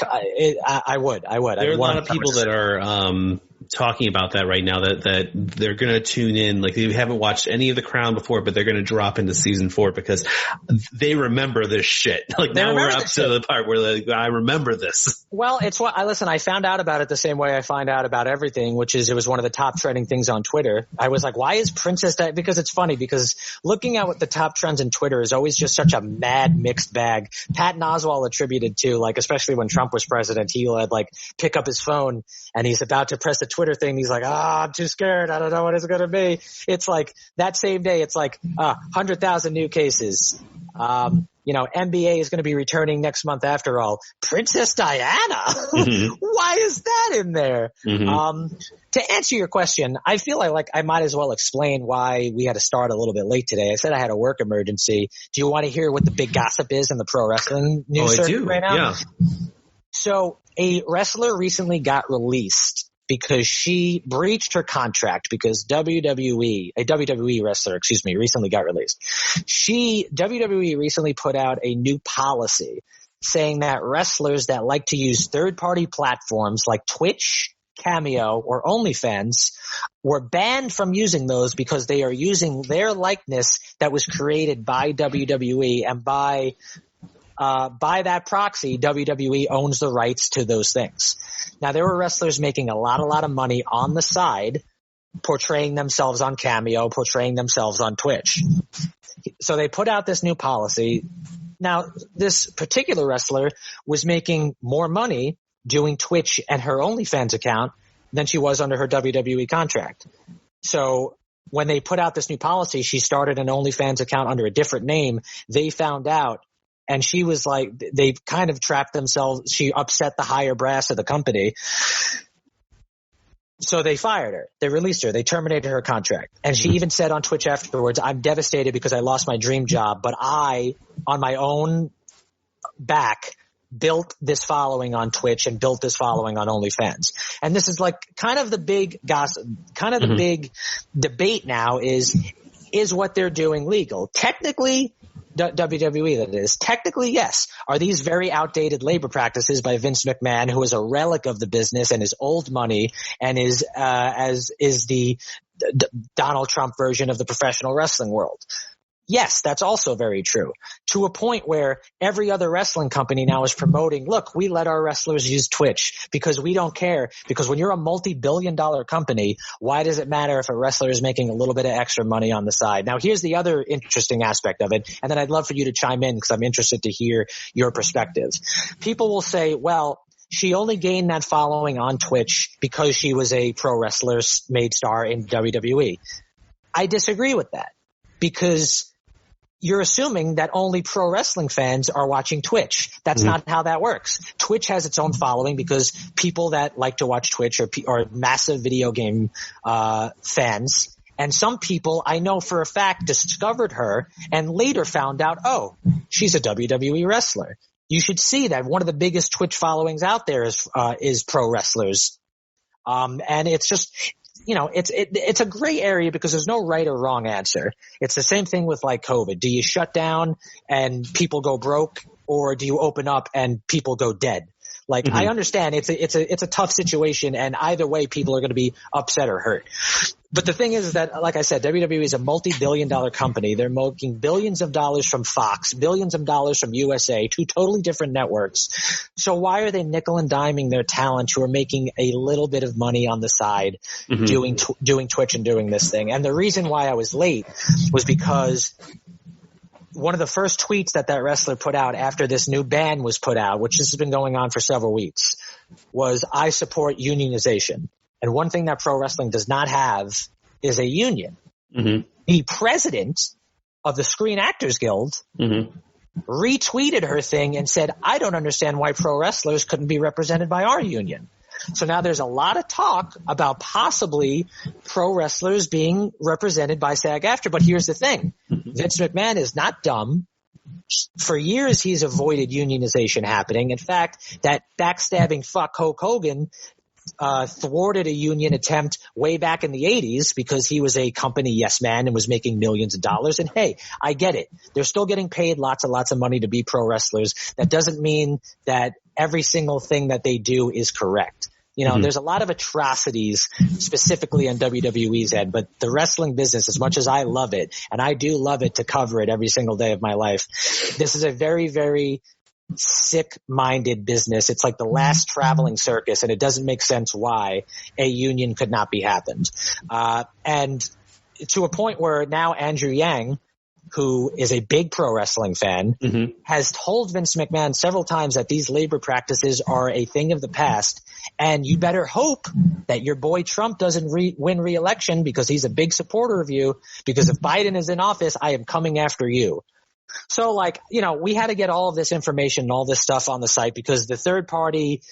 would. There are a lot of people that are, talking about that right now that they're going to tune in. Like they haven't watched any of The Crown before, but they're going to drop into season 4 because they remember this shit. Like now we're up to the part where I remember this. Well, it's what I found out about it the same way I find out about everything, which is it was one of the top trending things on Twitter. I was like, why is Princess Diana? Because it's funny because looking at what the top trends in Twitter is always just such a mad mixed bag. Patton Oswalt attributed to like, especially when Trump was president, he would like pick up his phone and he's about to press the Twitter thing. He's like, I'm too scared. I don't know what it's going to be. It's like that same day. It's like 100,000 new cases. NBA is going to be returning next month after all. Princess Diana. Why is that in there? To answer your question, I feel like I might as well explain why we had to start a little bit late today. I said I had a work emergency. Do you want to hear what the big gossip is in the pro wrestling news circuit right now? Yeah. So a wrestler recently got released because she breached her contract because a WWE wrestler, recently got released. WWE recently put out a new policy saying that wrestlers that like to use third-party platforms like Twitch, Cameo, or OnlyFans were banned from using those because they are using their likeness that was created by WWE, and by that proxy, WWE owns the rights to those things. Now, there were wrestlers making a lot of money on the side, portraying themselves on Cameo, portraying themselves on Twitch. So they put out this new policy. Now, this particular wrestler was making more money doing Twitch and her OnlyFans account than she was under her WWE contract. So when they put out this new policy, she started an OnlyFans account under a different name. They found out. And she was like, they kind of trapped themselves. She upset the higher brass of the company. So they fired her. They released her. They terminated her contract. And she even said on Twitch afterwards, I'm devastated because I lost my dream job, but I, on my own back, built this following on Twitch and built this following on OnlyFans. And this is like kind of the big gossip, kind of the big debate now is what they're doing legal? Technically, WWE, that is. Technically, yes. Are these very outdated labor practices by Vince McMahon, who is a relic of the business and is old money and is the Donald Trump version of the professional wrestling world? Yes, that's also very true. To a point where every other wrestling company now is promoting, look, we let our wrestlers use Twitch because we don't care. Because when you're a multi-billion-dollar company, why does it matter if a wrestler is making a little bit of extra money on the side? Now, here's the other interesting aspect of it, and then I'd love for you to chime in because I'm interested to hear your perspective. People will say, well, she only gained that following on Twitch because she was a pro wrestler made star in WWE. I disagree with that because you're assuming that only pro wrestling fans are watching Twitch. That's not how that works. Twitch has its own following because people that like to watch Twitch are massive video game fans. And some people, I know for a fact, discovered her and later found out, oh, she's a WWE wrestler. You should see that one of the biggest Twitch followings out there is pro wrestlers. And it's just, it's a gray area because there's no right or wrong answer. It's the same thing with like COVID. Do you shut down and people go broke, or do you open up and people go dead? Like, I understand it's a tough situation, and either way people are going to be upset or hurt. But the thing is that, like I said, WWE is a multi-billion-dollar company. They're making billions of dollars from Fox, billions of dollars from USA, two totally different networks. So why are they nickel and diming their talent who are making a little bit of money on the side doing Twitch and doing this thing? And the reason why I was late was because one of the first tweets that wrestler put out after this new ban was put out, which has been going on for several weeks, was I support unionization. And one thing that pro wrestling does not have is a union. The president of the Screen Actors Guild retweeted her thing and said, I don't understand why pro wrestlers couldn't be represented by our union. So now there's a lot of talk about possibly pro wrestlers being represented by SAG-AFTRA. But here's the thing. Vince McMahon is not dumb. For years, he's avoided unionization happening. In fact, that backstabbing fuck Hulk Hogan thwarted a union attempt way back in the 80s because he was a company yes man and was making millions of dollars. And hey, I get it. They're still getting paid lots and lots of money to be pro wrestlers. That doesn't mean that every single thing that they do is correct. You know, there's a lot of atrocities specifically on WWE's end, but the wrestling business, as much as I love it, and I do love it to cover it every single day of my life, this is a very, very sick-minded business. It's like the last traveling circus, and it doesn't make sense why a union could not be happened. And to a point where now Andrew Yang, who is a big pro wrestling fan, has told Vince McMahon several times that these labor practices are a thing of the past, and you better hope that your boy Trump doesn't win re-election because he's a big supporter of you, because if Biden is in office, I am coming after you. So, like, you know, we had to get all of this information and all this stuff on the site because the third party,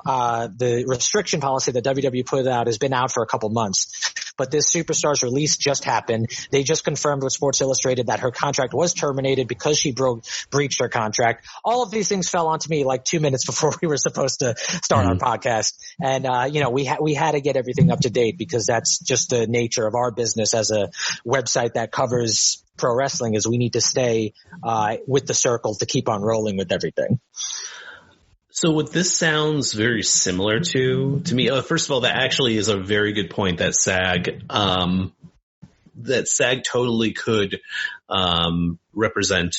the restriction policy that WWE put out has been out for a couple months. But this superstar's release just happened. They just confirmed with Sports Illustrated that her contract was terminated because she breached her contract. All of these things fell onto me like 2 minutes before we were supposed to start our podcast. And, you know, we had to get everything up to date because that's just the nature of our business as a website that covers pro wrestling, is we need to stay with the circle to keep on rolling with everything. So what this sounds very similar to me, first of all, that actually is a very good point that SAG totally could represent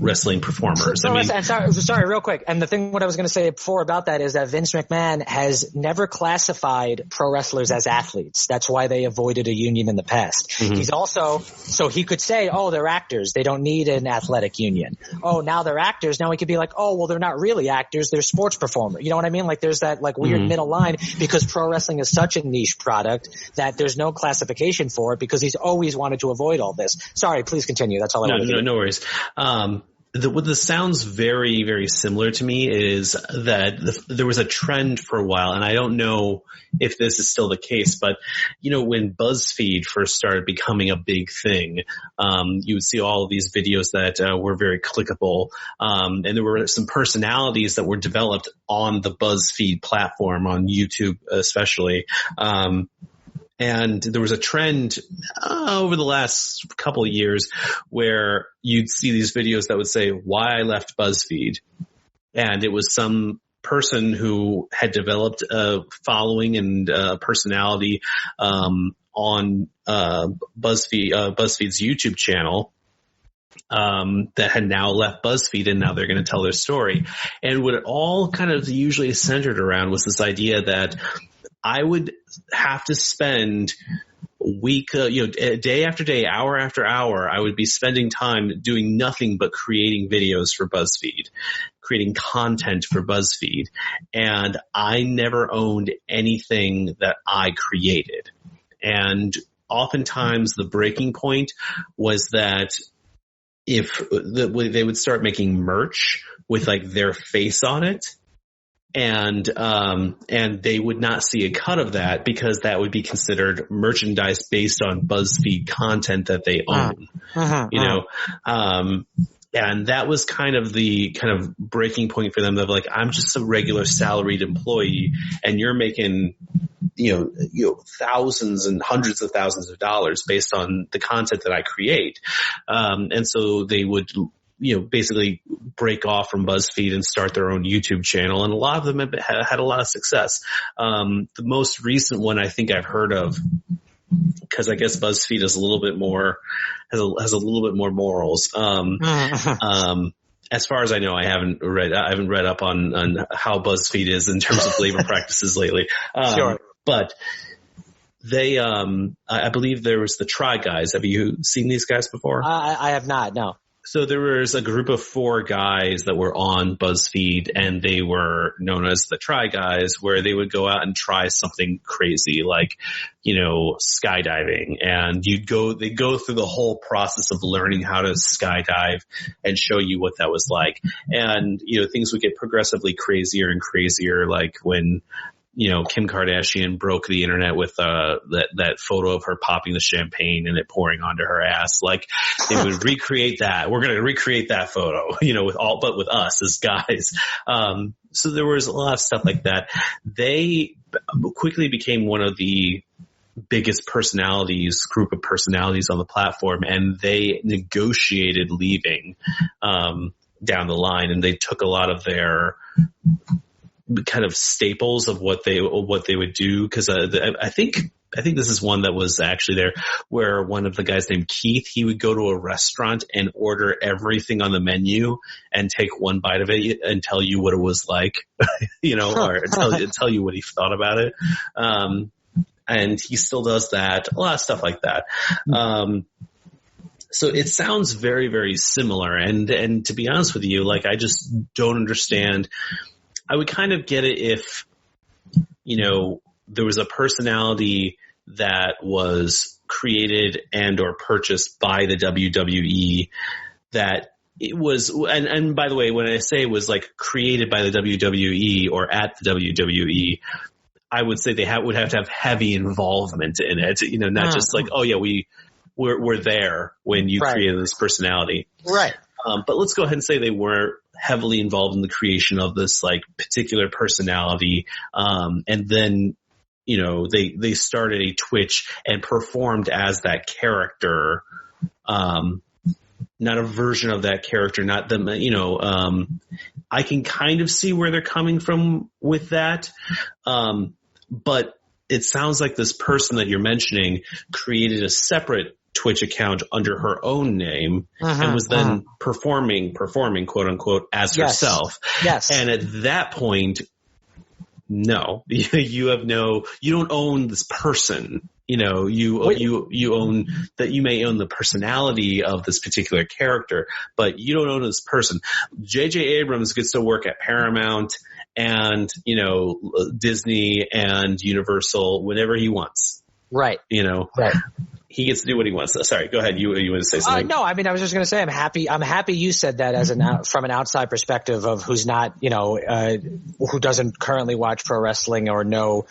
wrestling performers. Sorry, real quick. And the thing what I was going to say before about that is that Vince McMahon has never classified pro wrestlers as athletes. That's why they avoided a union in the past. He's also, so he could say, oh, they're actors. They don't need an athletic union. Oh, now they're actors. Now he could be like, oh, well, they're not really actors. They're sports performers. You know what I mean? Like there's that like weird middle line because pro wrestling is such a niche product that there's no classification for it because he's always wanted to avoid all this. Sorry, please continue. That's all I want to do. No worries. What this sounds very, very similar to me is that there was a trend for a while, and I don't know if this is still the case, but, you know, when Buzzfeed first started becoming a big thing, you would see all of these videos that were very clickable, and there were some personalities that were developed on the Buzzfeed platform, on YouTube especially. And there was a trend over the last couple of years where you'd see these videos that would say, why I left Buzzfeed. And it was some person who had developed a following and personality on Buzzfeed's YouTube channel that had now left Buzzfeed, and now they're going to tell their story. And what it all kind of usually centered around was this idea that I would have to spend day after day, hour after hour, I would be spending time doing nothing but creating videos for Buzzfeed, creating content for Buzzfeed. And I never owned anything that I created. And oftentimes the breaking point was that if they would start making merch with like their face on it, and they would not see a cut of that because that would be considered merchandise based on BuzzFeed content that they own, you know, and that was kind of the breaking point for them of like, I'm just a regular salaried employee and you're making, you know, thousands and hundreds of thousands of dollars based on the content that I create. And so they would basically break off from BuzzFeed and start their own YouTube channel. And a lot of them have had a lot of success. The most recent one I think I've heard of, because I guess BuzzFeed is a little bit more, has a little bit more morals. As far as I know, I haven't read up on how BuzzFeed is in terms of labor practices lately. Sure. But they, I believe there was the Try Guys. Have you seen these guys before? I have not, no. So there was a group of 4 guys that were on BuzzFeed, and they were known as the Try Guys, where they would go out and try something crazy, like, skydiving. And they'd go through the whole process of learning how to skydive and show you what that was like. And, things would get progressively crazier and crazier, like when Kim Kardashian broke the internet with that photo of her popping the champagne and it pouring onto her ass. Like, they would recreate that. We're going to recreate that photo, with us as guys. So there was a lot of stuff like that. They quickly became one of the biggest group of personalities on the platform, and they negotiated leaving down the line, and they took a lot of their kind of staples of what they would do. Cause I think this is one that was actually there, where one of the guys named Keith, he would go to a restaurant and order everything on the menu and take one bite of it and tell you what it was like, or tell you what he thought about it. And he still does that, a lot of stuff like that. So it sounds very, very similar. And to be honest with you, like, I just don't understand. I would kind of get it if, there was a personality that was created and or purchased by the WWE, that it was, and by the way, when I say it was like created by the WWE or at the WWE, I would say they would have to have heavy involvement in it, not just like, oh yeah, we're there when you created this personality. Right. But let's go ahead and say they were heavily involved in the creation of this like particular personality. And then, they started a Twitch and performed as that character, not a version of that character, not them, I can kind of see where they're coming from with that. But it sounds like this person that you're mentioning created a separate Twitch account under her own name and was then performing quote unquote as herself. Yes. And at that point, no, you don't own this person. You own that. You may own the personality of this particular character, but you don't own this person. J.J. Abrams gets to work at Paramount and, Disney and Universal whenever he wants. Right. Right. He gets to do what he wants. Sorry, go ahead. You want to say something? No, I mean, I was just going to say, I'm happy you said that as from an outside perspective of who's not, who doesn't currently watch pro wrestling or know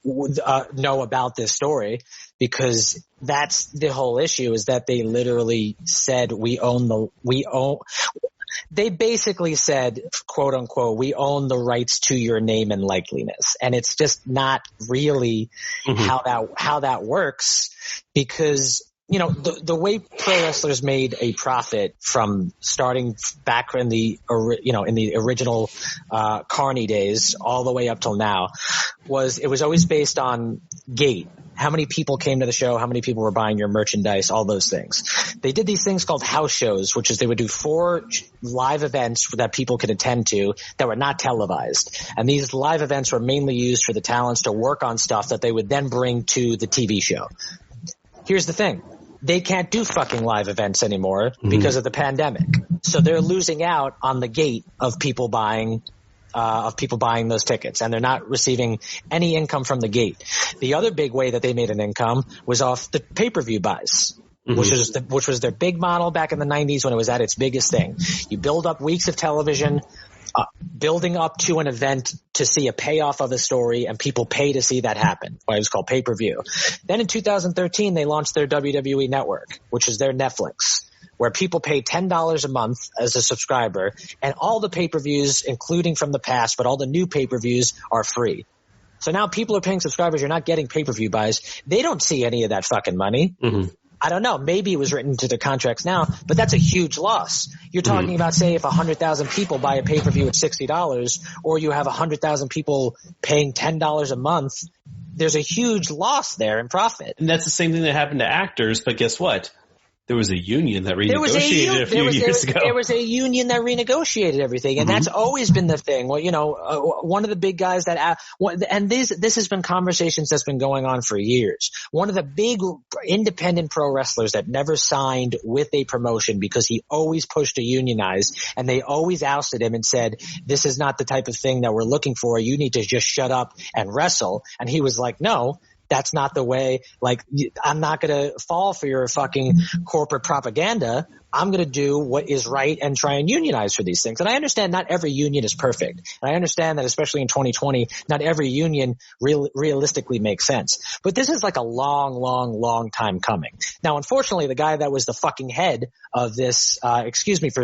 about this story, because that's the whole issue, is that they literally said they basically said, quote unquote, we own the rights to your name and likeliness. And it's just not really how that works, because, the way pro wrestlers made a profit from starting back in the original, Carney days all the way up till now it was always based on gate. How many people came to the show? How many people were buying your merchandise? All those things. They did these things called house shows, which is they would do 4 live events that people could attend to that were not televised. And these live events were mainly used for the talents to work on stuff that they would then bring to the TV show. Here's the thing. They can't do fucking live events anymore because of the pandemic. So they're losing out on the gate of people buying those tickets, and they're not receiving any income from the gate. The other big way that they made an income was off the pay-per-view buys, which was their big model back in the 90s when it was at its biggest thing. You build up weeks of television, building up to an event to see a payoff of a story, and people pay to see that happen. Why it was called pay-per-view. Then in 2013, they launched their WWE Network, which is their Netflix, where people pay $10 a month as a subscriber, and all the pay-per-views, including from the past, but all the new pay-per-views are free. So now people are paying subscribers. You're not getting pay-per-view buys. They don't see any of that fucking money. I don't know. Maybe it was written into the contracts now, but that's a huge loss. You're talking about, say, if 100,000 people buy a pay-per-view at $60, or you have 100,000 people paying $10 a month, there's a huge loss there in profit. And that's the same thing that happened to actors, but guess what? There was a union that renegotiated a few years ago. There was a union that renegotiated everything, and that's always been the thing. Well, one of the big guys that and this has been conversations that's been going on for years. One of the big independent pro wrestlers that never signed with a promotion because he always pushed to unionize, and they always ousted him and said, "This is not the type of thing that we're looking for. You need to just shut up and wrestle." And he was like, "No. That's not the way, like, I'm not going to fall for your fucking corporate propaganda. I'm going to do what is right and try and unionize for these things." And I understand not every union is perfect. And I understand that especially in 2020, not every union realistically makes sense. But this is like a long time coming. Now, unfortunately, the guy that was the fucking head of this, excuse me for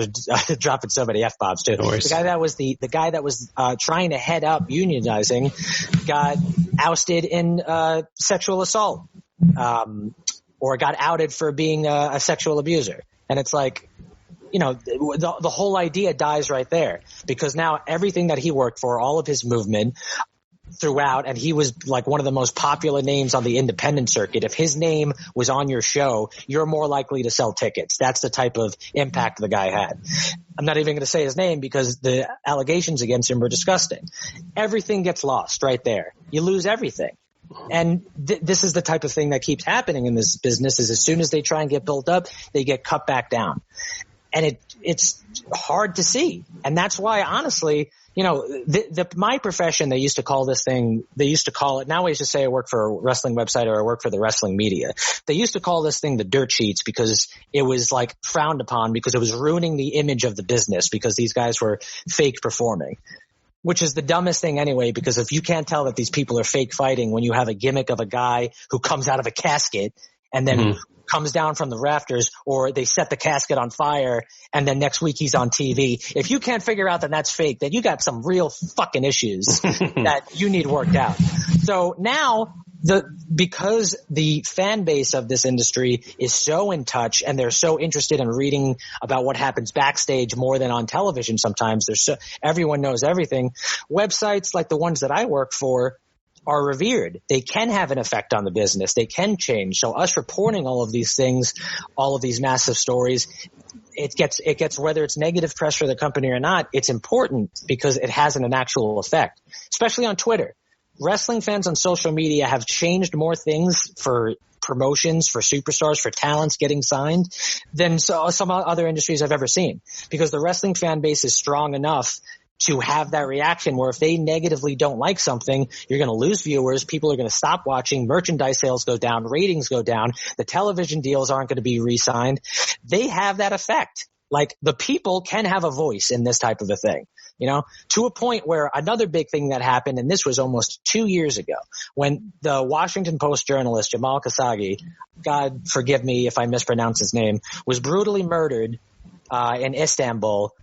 dropping so many F-bombs too. The guy that was trying to head up unionizing got ousted in sexual assault, or got outed for being a sexual abuser. And it's like, the whole idea dies right there, because now everything that he worked for, all of his movement throughout, and he was like one of the most popular names on the independent circuit. If his name was on your show, you're more likely to sell tickets. That's the type of impact the guy had. I'm not even going to say his name because the allegations against him were disgusting. Everything gets lost right there. You lose everything. And this is the type of thing that keeps happening in this business, is as soon as they try and get built up, they get cut back down. And it's hard to see. And that's why, honestly, my profession, they used to call it, now I used to say I work for a wrestling website or I work for the wrestling media. They used to call this thing the dirt sheets because it was like frowned upon, because it was ruining the image of the business, because these guys were fake performing. Which is the dumbest thing anyway, because if you can't tell that these people are fake fighting when you have a gimmick of a guy who comes out of a casket and then comes down from the rafters, or they set the casket on fire and then next week he's on TV. If you can't figure out that that's fake, then you got some real fucking issues that you need worked out. So now, because the fan base of this industry is so in touch and they're so interested in reading about what happens backstage more than on television sometimes, everyone knows everything. Websites like the ones that I work for are revered. They can have an effect on the business. They can change. So us reporting all of these things, all of these massive stories, it gets whether it's negative press for the company or not, it's important because it has an actual effect, especially on Twitter. Wrestling fans on social media have changed more things for promotions, for superstars, for talents getting signed than some other industries I've ever seen, because the wrestling fan base is strong enough to have that reaction where if they negatively don't like something, you're going to lose viewers, people are going to stop watching, merchandise sales go down, ratings go down, the television deals aren't going to be re-signed. They have that effect. Like, the people can have a voice in this type of a thing, to a point where another big thing that happened, and this was almost 2 years ago, when the Washington Post journalist Jamal Khashoggi, God forgive me if I mispronounce his name, was brutally murdered in Istanbul,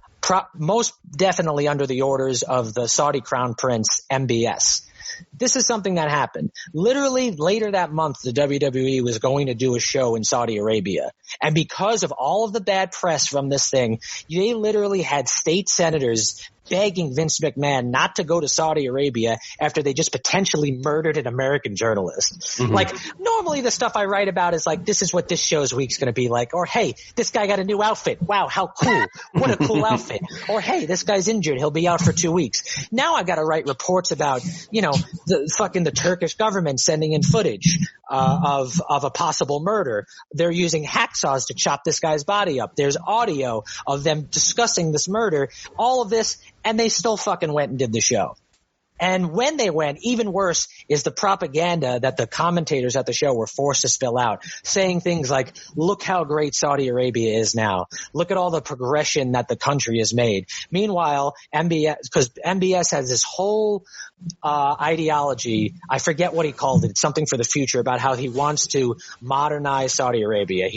most definitely under the orders of the Saudi Crown Prince MBS. This is something that happened. Literally later that month, the WWE was going to do a show in Saudi Arabia. And because of all of the bad press from this thing, they literally had state senators begging Vince McMahon not to go to Saudi Arabia after they just potentially murdered an American journalist. Like, normally the stuff I write about is like, this is what this show's week's going to be like. Or, hey, this guy got a new outfit. Wow, how cool. What a cool outfit. Or, hey, this guy's injured. He'll be out for 2 weeks. Now I got to write reports about, the Turkish government sending in footage of a possible murder. They're using hacksaws to chop this guy's body up. There's audio of them discussing this murder, all of this, and they still fucking went and did the show. And when they went, even worse is the propaganda that the commentators at the show were forced to spill out, saying things like, look how great Saudi Arabia is now. Look at all the progression that the country has made. Meanwhile, because MBS has this whole ideology, I forget what he called it, something for the future, about how he wants to modernize Saudi Arabia.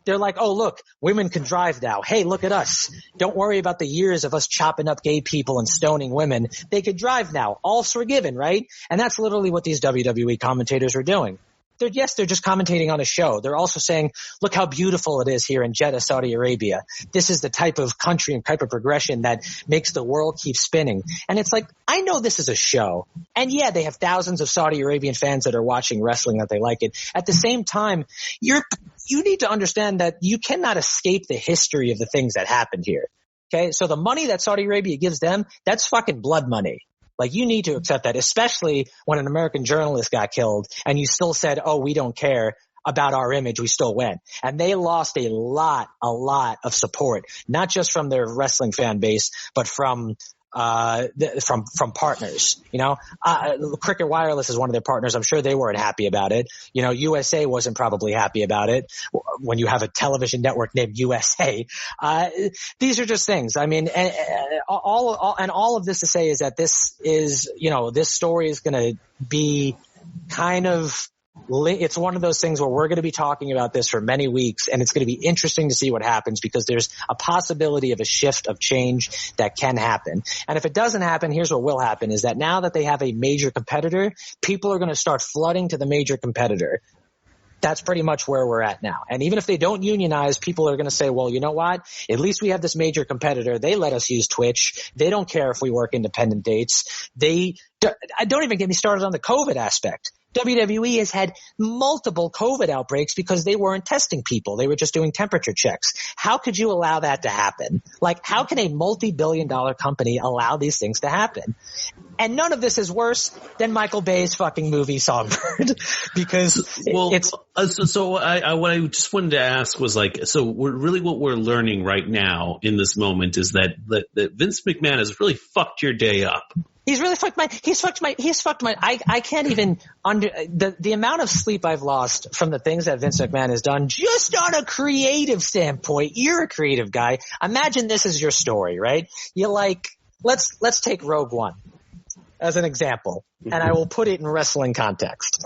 They're like, oh, look, women can drive now. Hey, look at us. Don't worry about the years of us chopping up gay people and stoning women. They could drive now. All's forgiven, right? And that's literally what these WWE commentators were doing. they're just commentating on a show. They're also saying, look how beautiful it is here in Jeddah, Saudi Arabia. This is the type of country and type of progression that makes the world keep spinning. And it's like, I know this is a show. And yeah, they have thousands of Saudi Arabian fans that are watching wrestling, that they like it. At the same time, you need to understand that you cannot escape the history of the things that happened here. Okay. So the money that Saudi Arabia gives them, that's fucking blood money. Like, you need to accept that, especially when an American journalist got killed and you still said, oh, we don't care about our image. We still went. And they lost a lot of support, not just from their wrestling fan base, but from partners. You know, Cricket Wireless is one of their partners. I'm sure they weren't happy about it. You know, USA wasn't probably happy about it when you have a television network named USA. These are just things. I mean, all of this to say is that this is, you know, this story is going to be kind of, it's one of those things where we're going to be talking about this for many weeks, and it's going to be interesting to see what happens, because there's a possibility of a shift of change that can happen. And if it doesn't happen, here's what will happen, is that now that they have a major competitor, people are going to start flooding to the major competitor. That's pretty much where we're at now. And even if they don't unionize, people are going to say, well, you know what? At least we have this major competitor. They let us use Twitch. They don't care if we work independent dates. Don't even get me started on the COVID aspect. WWE has had multiple COVID outbreaks because they weren't testing people. They were just doing temperature checks. How could you allow that to happen? Like, how can a multi-billion-dollar company allow these things to happen? And none of this is worse than Michael Bay's fucking movie Songbird, because it's. What I just wanted to ask was, like, so what we're learning right now in this moment is that Vince McMahon has really fucked your day up. He's really fucked my, I can't even the amount of sleep I've lost from the things that Vince McMahon has done just on a creative standpoint. You're a creative guy. Imagine this is your story, right? You're like, let's take Rogue One as an example, and I will put it in wrestling context.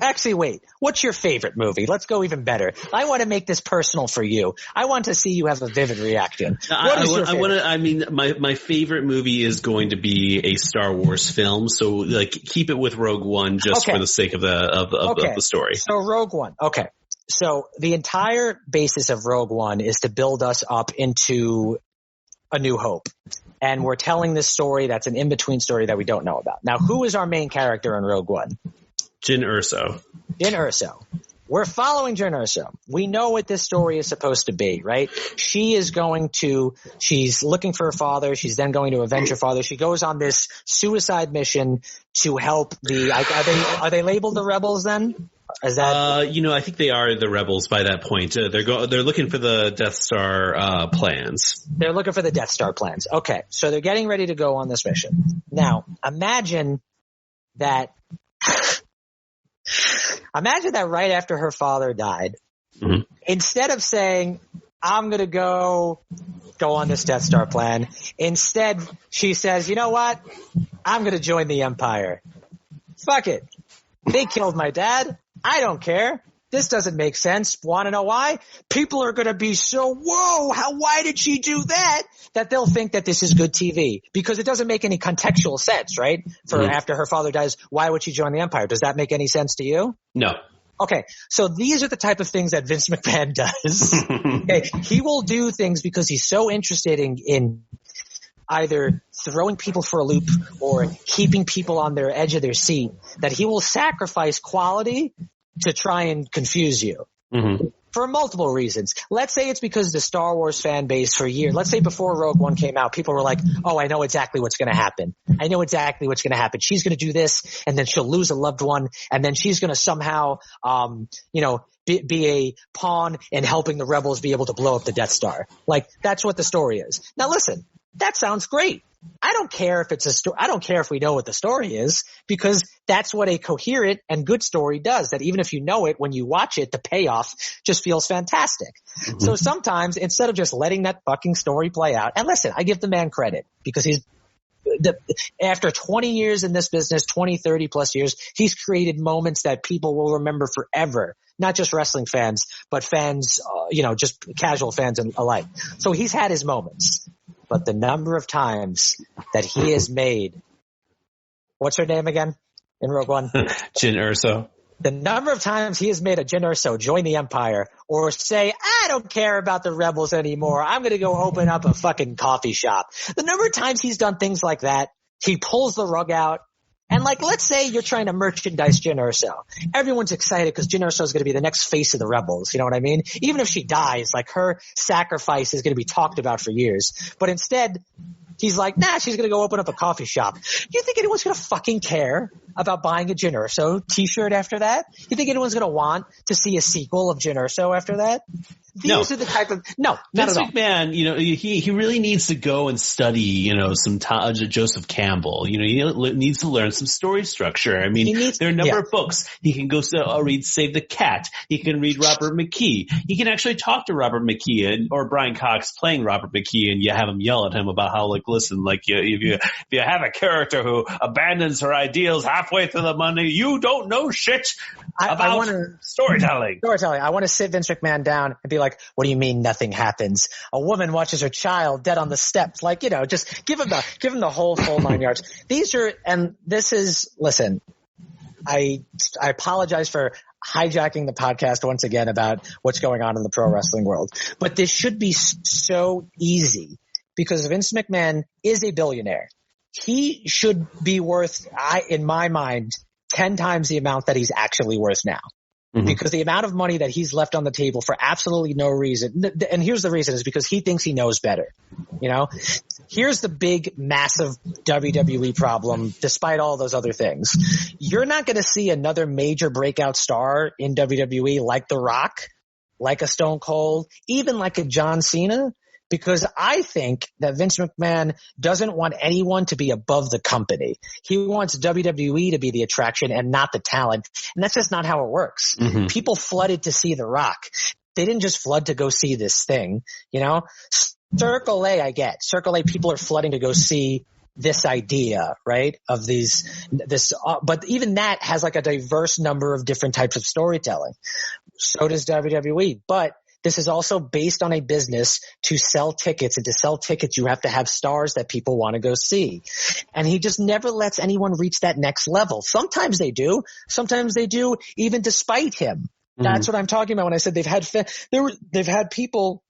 Actually, wait. What's your favorite movie? Let's go even better. I want to make this personal for you. I want to see you have a vivid reaction. My favorite movie is going to be a Star Wars film. So, like, keep it with Rogue One just for the sake of the story. So Rogue One. Okay. So the entire basis of Rogue One is to build us up into A New Hope. And we're telling this story that's an in-between story that we don't know about. Now, who is our main character in Rogue One? Jyn Erso. We're following Jyn Erso. We know what this story is supposed to be, right? She's looking for her father. She's then going to avenge her father. She goes on this suicide mission to help are they labeled the rebels then? Is that? I think they are the rebels by that point. They're looking for the Death Star plans. They're looking for the Death Star plans. Okay. So they're getting ready to go on this mission. Now, imagine that right after her father died, instead of saying, I'm going to go on this Death Star plan, instead she says, you know what? I'm going to join the Empire. Fuck it. They killed my dad. I don't care. This doesn't make sense. Want to know why? People are going to be so, why did she do that? That they'll think that this is good TV, because it doesn't make any contextual sense, right? After her father dies, why would she join the Empire? Does that make any sense to you? No. Okay. So these are the type of things that Vince McMahon does. Okay. He will do things because he's so interested in either throwing people for a loop or keeping people on their edge of their seat, that he will sacrifice quality to try and confuse you. For multiple reasons. Let's say it's because the Star Wars fan base for years, let's say before Rogue One came out, people were like, oh, I know exactly what's going to happen. She's going to do this, and then she'll lose a loved one, and then she's going to somehow, be a pawn in helping the rebels be able to blow up the Death Star. Like, that's what the story is. Now listen, that sounds great. I don't care if it's a story. I don't care if we know what the story is, because that's what a coherent and good story does. That even if you know it, when you watch it, the payoff just feels fantastic. So sometimes, instead of just letting that fucking story play out, and listen, I give the man credit, because after 20 years in this business, 20, 30 plus years, he's created moments that people will remember forever. Not just wrestling fans, but fans, just casual fans and alike. So he's had his moments. But the number of times that he has made, what's her name again in Rogue One? Jyn Erso. The number of times he has made a Jyn Erso join the Empire or say, I don't care about the rebels anymore. I'm going to go open up a fucking coffee shop. The number of times he's done things like that, he pulls the rug out. And like, let's say you're trying to merchandise Jyn Erso. Everyone's excited because Jyn Erso is going to be the next face of the rebels. You know what I mean? Even if she dies, like her sacrifice is going to be talked about for years. But instead, he's like, nah, she's going to go open up a coffee shop. You think anyone's going to fucking care about buying a Jyn Erso t-shirt after that? You think anyone's going to want to see a sequel of Jyn Erso after that? These are the type of – no, not Vince at all. McMahon, he really needs to go and study, some Joseph Campbell. He needs to learn some story structure. I mean, there are a number of books. He can go read Save the Cat. He can read Robert McKee. He can actually talk to Robert McKee or Brian Cox playing Robert McKee, and you have him yell at him about how, like, listen, like, if you have a character who abandons her ideals halfway through the money, you don't know shit about storytelling. I want to sit Vince McMahon down and be like, what do you mean nothing happens? A woman watches her child dead on the steps. Like, just give him the whole full 9 yards. Listen, I apologize for hijacking the podcast once again about what's going on in the pro wrestling world, but this should be so easy because Vince McMahon is a billionaire. He should be worth, in my mind, 10 times the amount that he's actually worth now. Mm-hmm. Because the amount of money that he's left on the table for absolutely no reason, and here's the reason, is because he thinks he knows better. Here's the big, massive WWE problem, despite all those other things. You're not going to see another major breakout star in WWE like The Rock, like a Stone Cold, even like a John Cena, because I think that Vince McMahon doesn't want anyone to be above the company. He wants WWE to be the attraction and not the talent. And that's just not how it works. Mm-hmm. People flooded to see The Rock. They didn't just flood to go see this thing, Circle A, I get. Circle A, people are flooding to go see this idea, right? Of but even that has like a diverse number of different types of storytelling. So does WWE. But this is also based on a business to sell tickets, and to sell tickets, you have to have stars that people want to go see. And he just never lets anyone reach that next level. Sometimes they do. Sometimes they do, even despite him. Mm-hmm. That's what I'm talking about when I said they've had people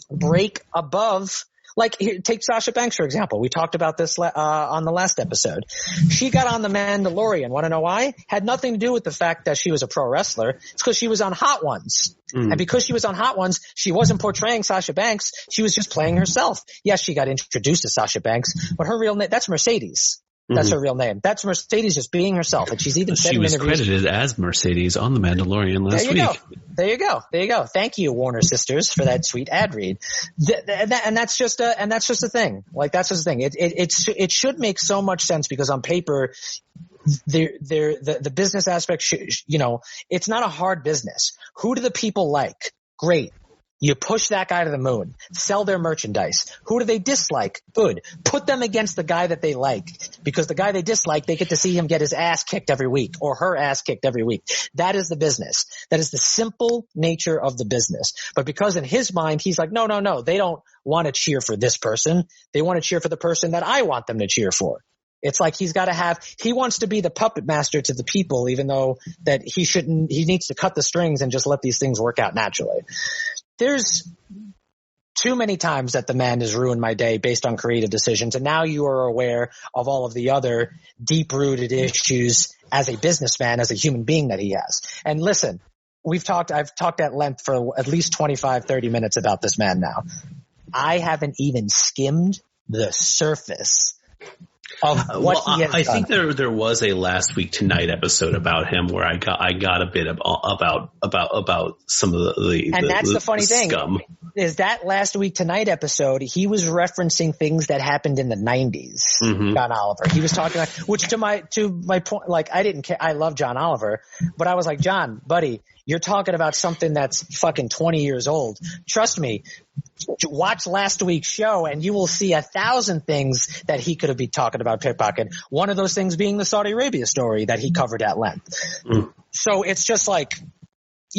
break above. Like, take Sasha Banks, for example. We talked about this on the last episode. She got on The Mandalorian. Want to know why? Had nothing to do with the fact that she was a pro wrestler. It's because she was on Hot Ones. Mm. And because she was on Hot Ones, she wasn't portraying Sasha Banks. She was just playing herself. Yes, she got introduced to Sasha Banks, but her real name, that's Mercedes. That's her real name. That's Mercedes just being herself. And she's even said in interviews. She was credited as Mercedes on The Mandalorian last week. There you go. Thank you, Warner Sisters, for that sweet ad read. And that's just a thing. Like, that's just a thing. It should make so much sense because on paper, the business aspect, it's not a hard business. Who do the people like? Great. You push that guy to the moon. Sell their merchandise. Who do they dislike? Good. Put them against the guy that they like. Because the guy they dislike, they get to see him get his ass kicked every week, or her ass kicked every week. That is the business. That is the simple nature of the business. But because in his mind, he's like, no. They don't want to cheer for this person. They want to cheer for the person that I want them to cheer for. It's like he wants to be the puppet master to the people, even though that he needs to cut the strings and just let these things work out naturally. There's too many times that the man has ruined my day based on creative decisions, and now you are aware of all of the other deep-rooted issues as a businessman, as a human being that he has. And listen, I've talked at length for at least 25, 30 minutes about this man now. I haven't even skimmed the surface of what he has done. I think there was a Last Week Tonight episode about him where I got a bit about some of the and that's the funny thing scum. Is that Last Week Tonight episode, he was referencing things that happened in the 90s. Mm-hmm. John Oliver, he was talking about, which to my point, like, I didn't care. I love John Oliver, but I was like, John, buddy, you're talking about something that's fucking 20 years old. Trust me. Watch last week's show and you will see 1,000 things that he could have been talking about pickpocket. One of those things being the Saudi Arabia story that he covered at length. Mm. So it's just like,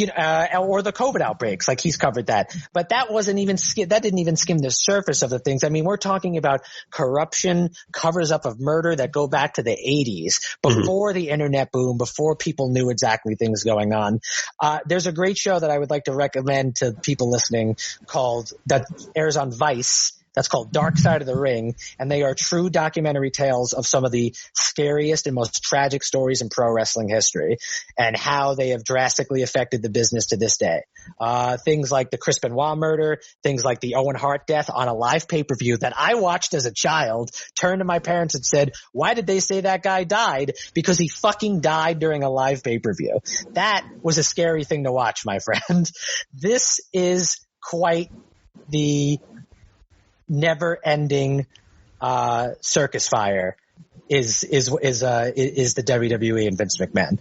or the COVID outbreaks, like he's covered that. But that didn't even skim the surface of the things. I mean, we're talking about corruption, covers up of murder that go back to the 80s, before the internet boom, before people knew exactly things going on. There's a great show that I would like to recommend to people listening that airs on Vice. That's called Dark Side of the Ring, and they are true documentary tales of some of the scariest and most tragic stories in pro wrestling history and how they have drastically affected the business to this day. Things like the Chris Benoit murder, things like the Owen Hart death on a live pay-per-view that I watched as a child, turned to my parents and said, why did they say that guy died? Because he fucking died during a live pay-per-view. That was a scary thing to watch, my friend. This is quite the never-ending circus fire is the WWE and Vince McMahon.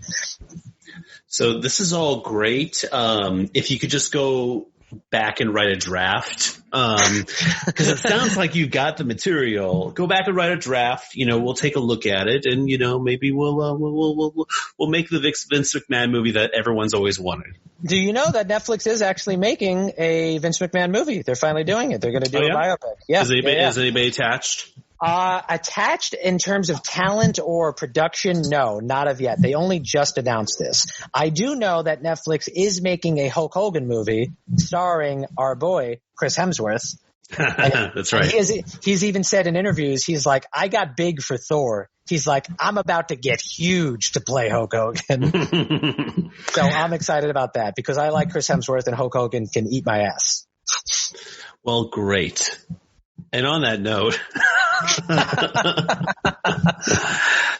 So this is all great. If you could just go back and write a draft, because it sounds like you've got the material. Go back and write a draft. We'll take a look at it, and maybe we'll make the Vince McMahon movie that everyone's always wanted. Do you know that Netflix is actually making a Vince McMahon movie? They're finally doing it. They're going to do a biopic. Yeah. Is anybody attached? Attached in terms of talent or production, no, not of yet. They only just announced this. I do know that Netflix is making a Hulk Hogan movie starring our boy, Chris Hemsworth. That's right. He's even said in interviews, he's like, I got big for Thor. He's like, I'm about to get huge to play Hulk Hogan. So I'm excited about that because I like Chris Hemsworth and Hulk Hogan can eat my ass. Well, great. And on that note,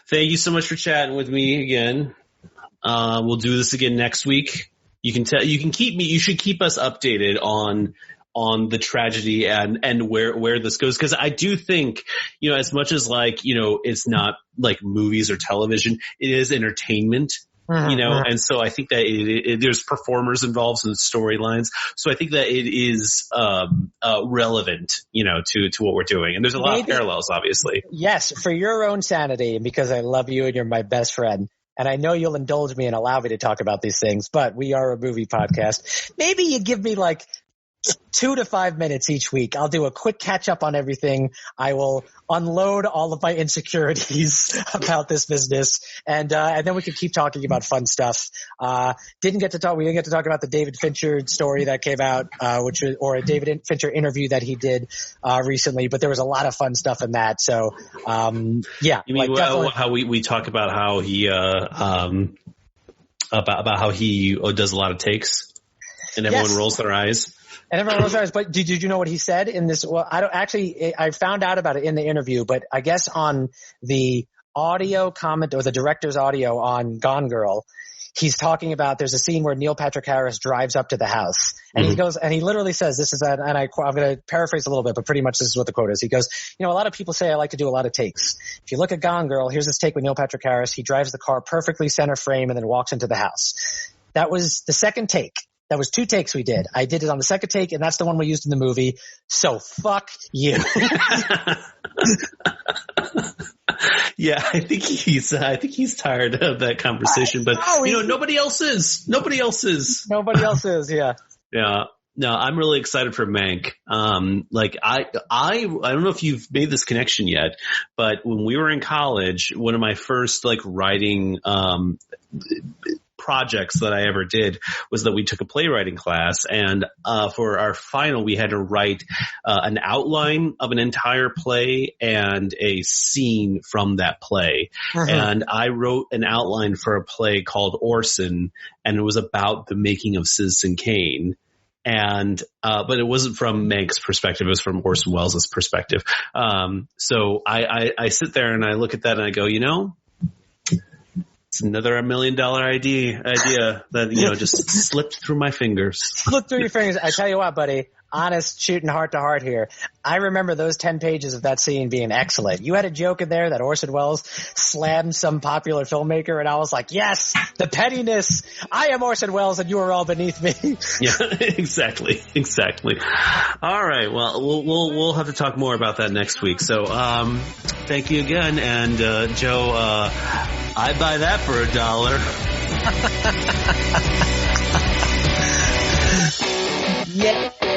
thank you so much for chatting with me again. We'll do this again next week. You should keep us updated on the tragedy and where this goes. Cause I do think, as much as it's not like movies or television, it is entertainment. And so I think that there's performers involved in storylines. So I think that it is relevant, to what we're doing. And there's a lot of parallels, obviously. Yes, for your own sanity, and because I love you and you're my best friend. And I know you'll indulge me and allow me to talk about these things, but we are a movie podcast. Maybe you give me 2 to 5 minutes each week. I'll do a quick catch up on everything. I will unload all of my insecurities about this business, and then we can keep talking about fun stuff. We didn't get to talk about the David Fincher story that came out, or a David Fincher interview that he did recently, but there was a lot of fun stuff in that. So, yeah. You mean how we talk about how he about how he does a lot of takes, and everyone rolls their eyes. And everyone was ours, but did you know what he said in this? Well, I found out about it in the interview, but I guess on the audio comment or the director's audio on Gone Girl, he's talking about there's a scene where Neil Patrick Harris drives up to the house and he goes, and he literally says, this is that, and I'm going to paraphrase a little bit, but pretty much this is what the quote is. He goes, a lot of people say I like to do a lot of takes. If you look at Gone Girl, here's this take with Neil Patrick Harris. He drives the car perfectly center frame and then walks into the house. That was the second take. That was 2 takes we did. I did it on the second take, and that's the one we used in the movie. So fuck you. Yeah, I think he's tired of that conversation, but nobody else is. Nobody else is. Yeah. Yeah. No, I'm really excited for Mank. I don't know if you've made this connection yet, but when we were in college, one of my first writing projects that I ever did was that we took a playwriting class, and for our final we had to write an outline of an entire play and a scene from that play. And I wrote an outline for a play called Orson, and it was about the making of Citizen Kane. And but it wasn't from Mank's perspective, it was from Orson Welles' perspective. So I sit there and I look at that and I go, it's another $1 million idea that, just slipped through my fingers. Slipped through your fingers. I tell you what, buddy, honest shooting heart to heart here. I remember those 10 pages of that scene being excellent. You had a joke in there that Orson Welles slammed some popular filmmaker, and I was like, yes, the pettiness. I am Orson Welles and you are all beneath me. Yeah, exactly. All right. Well, we'll have to talk more about that next week. So, thank you again. And, Joe, I'd buy that for $1. Yeah.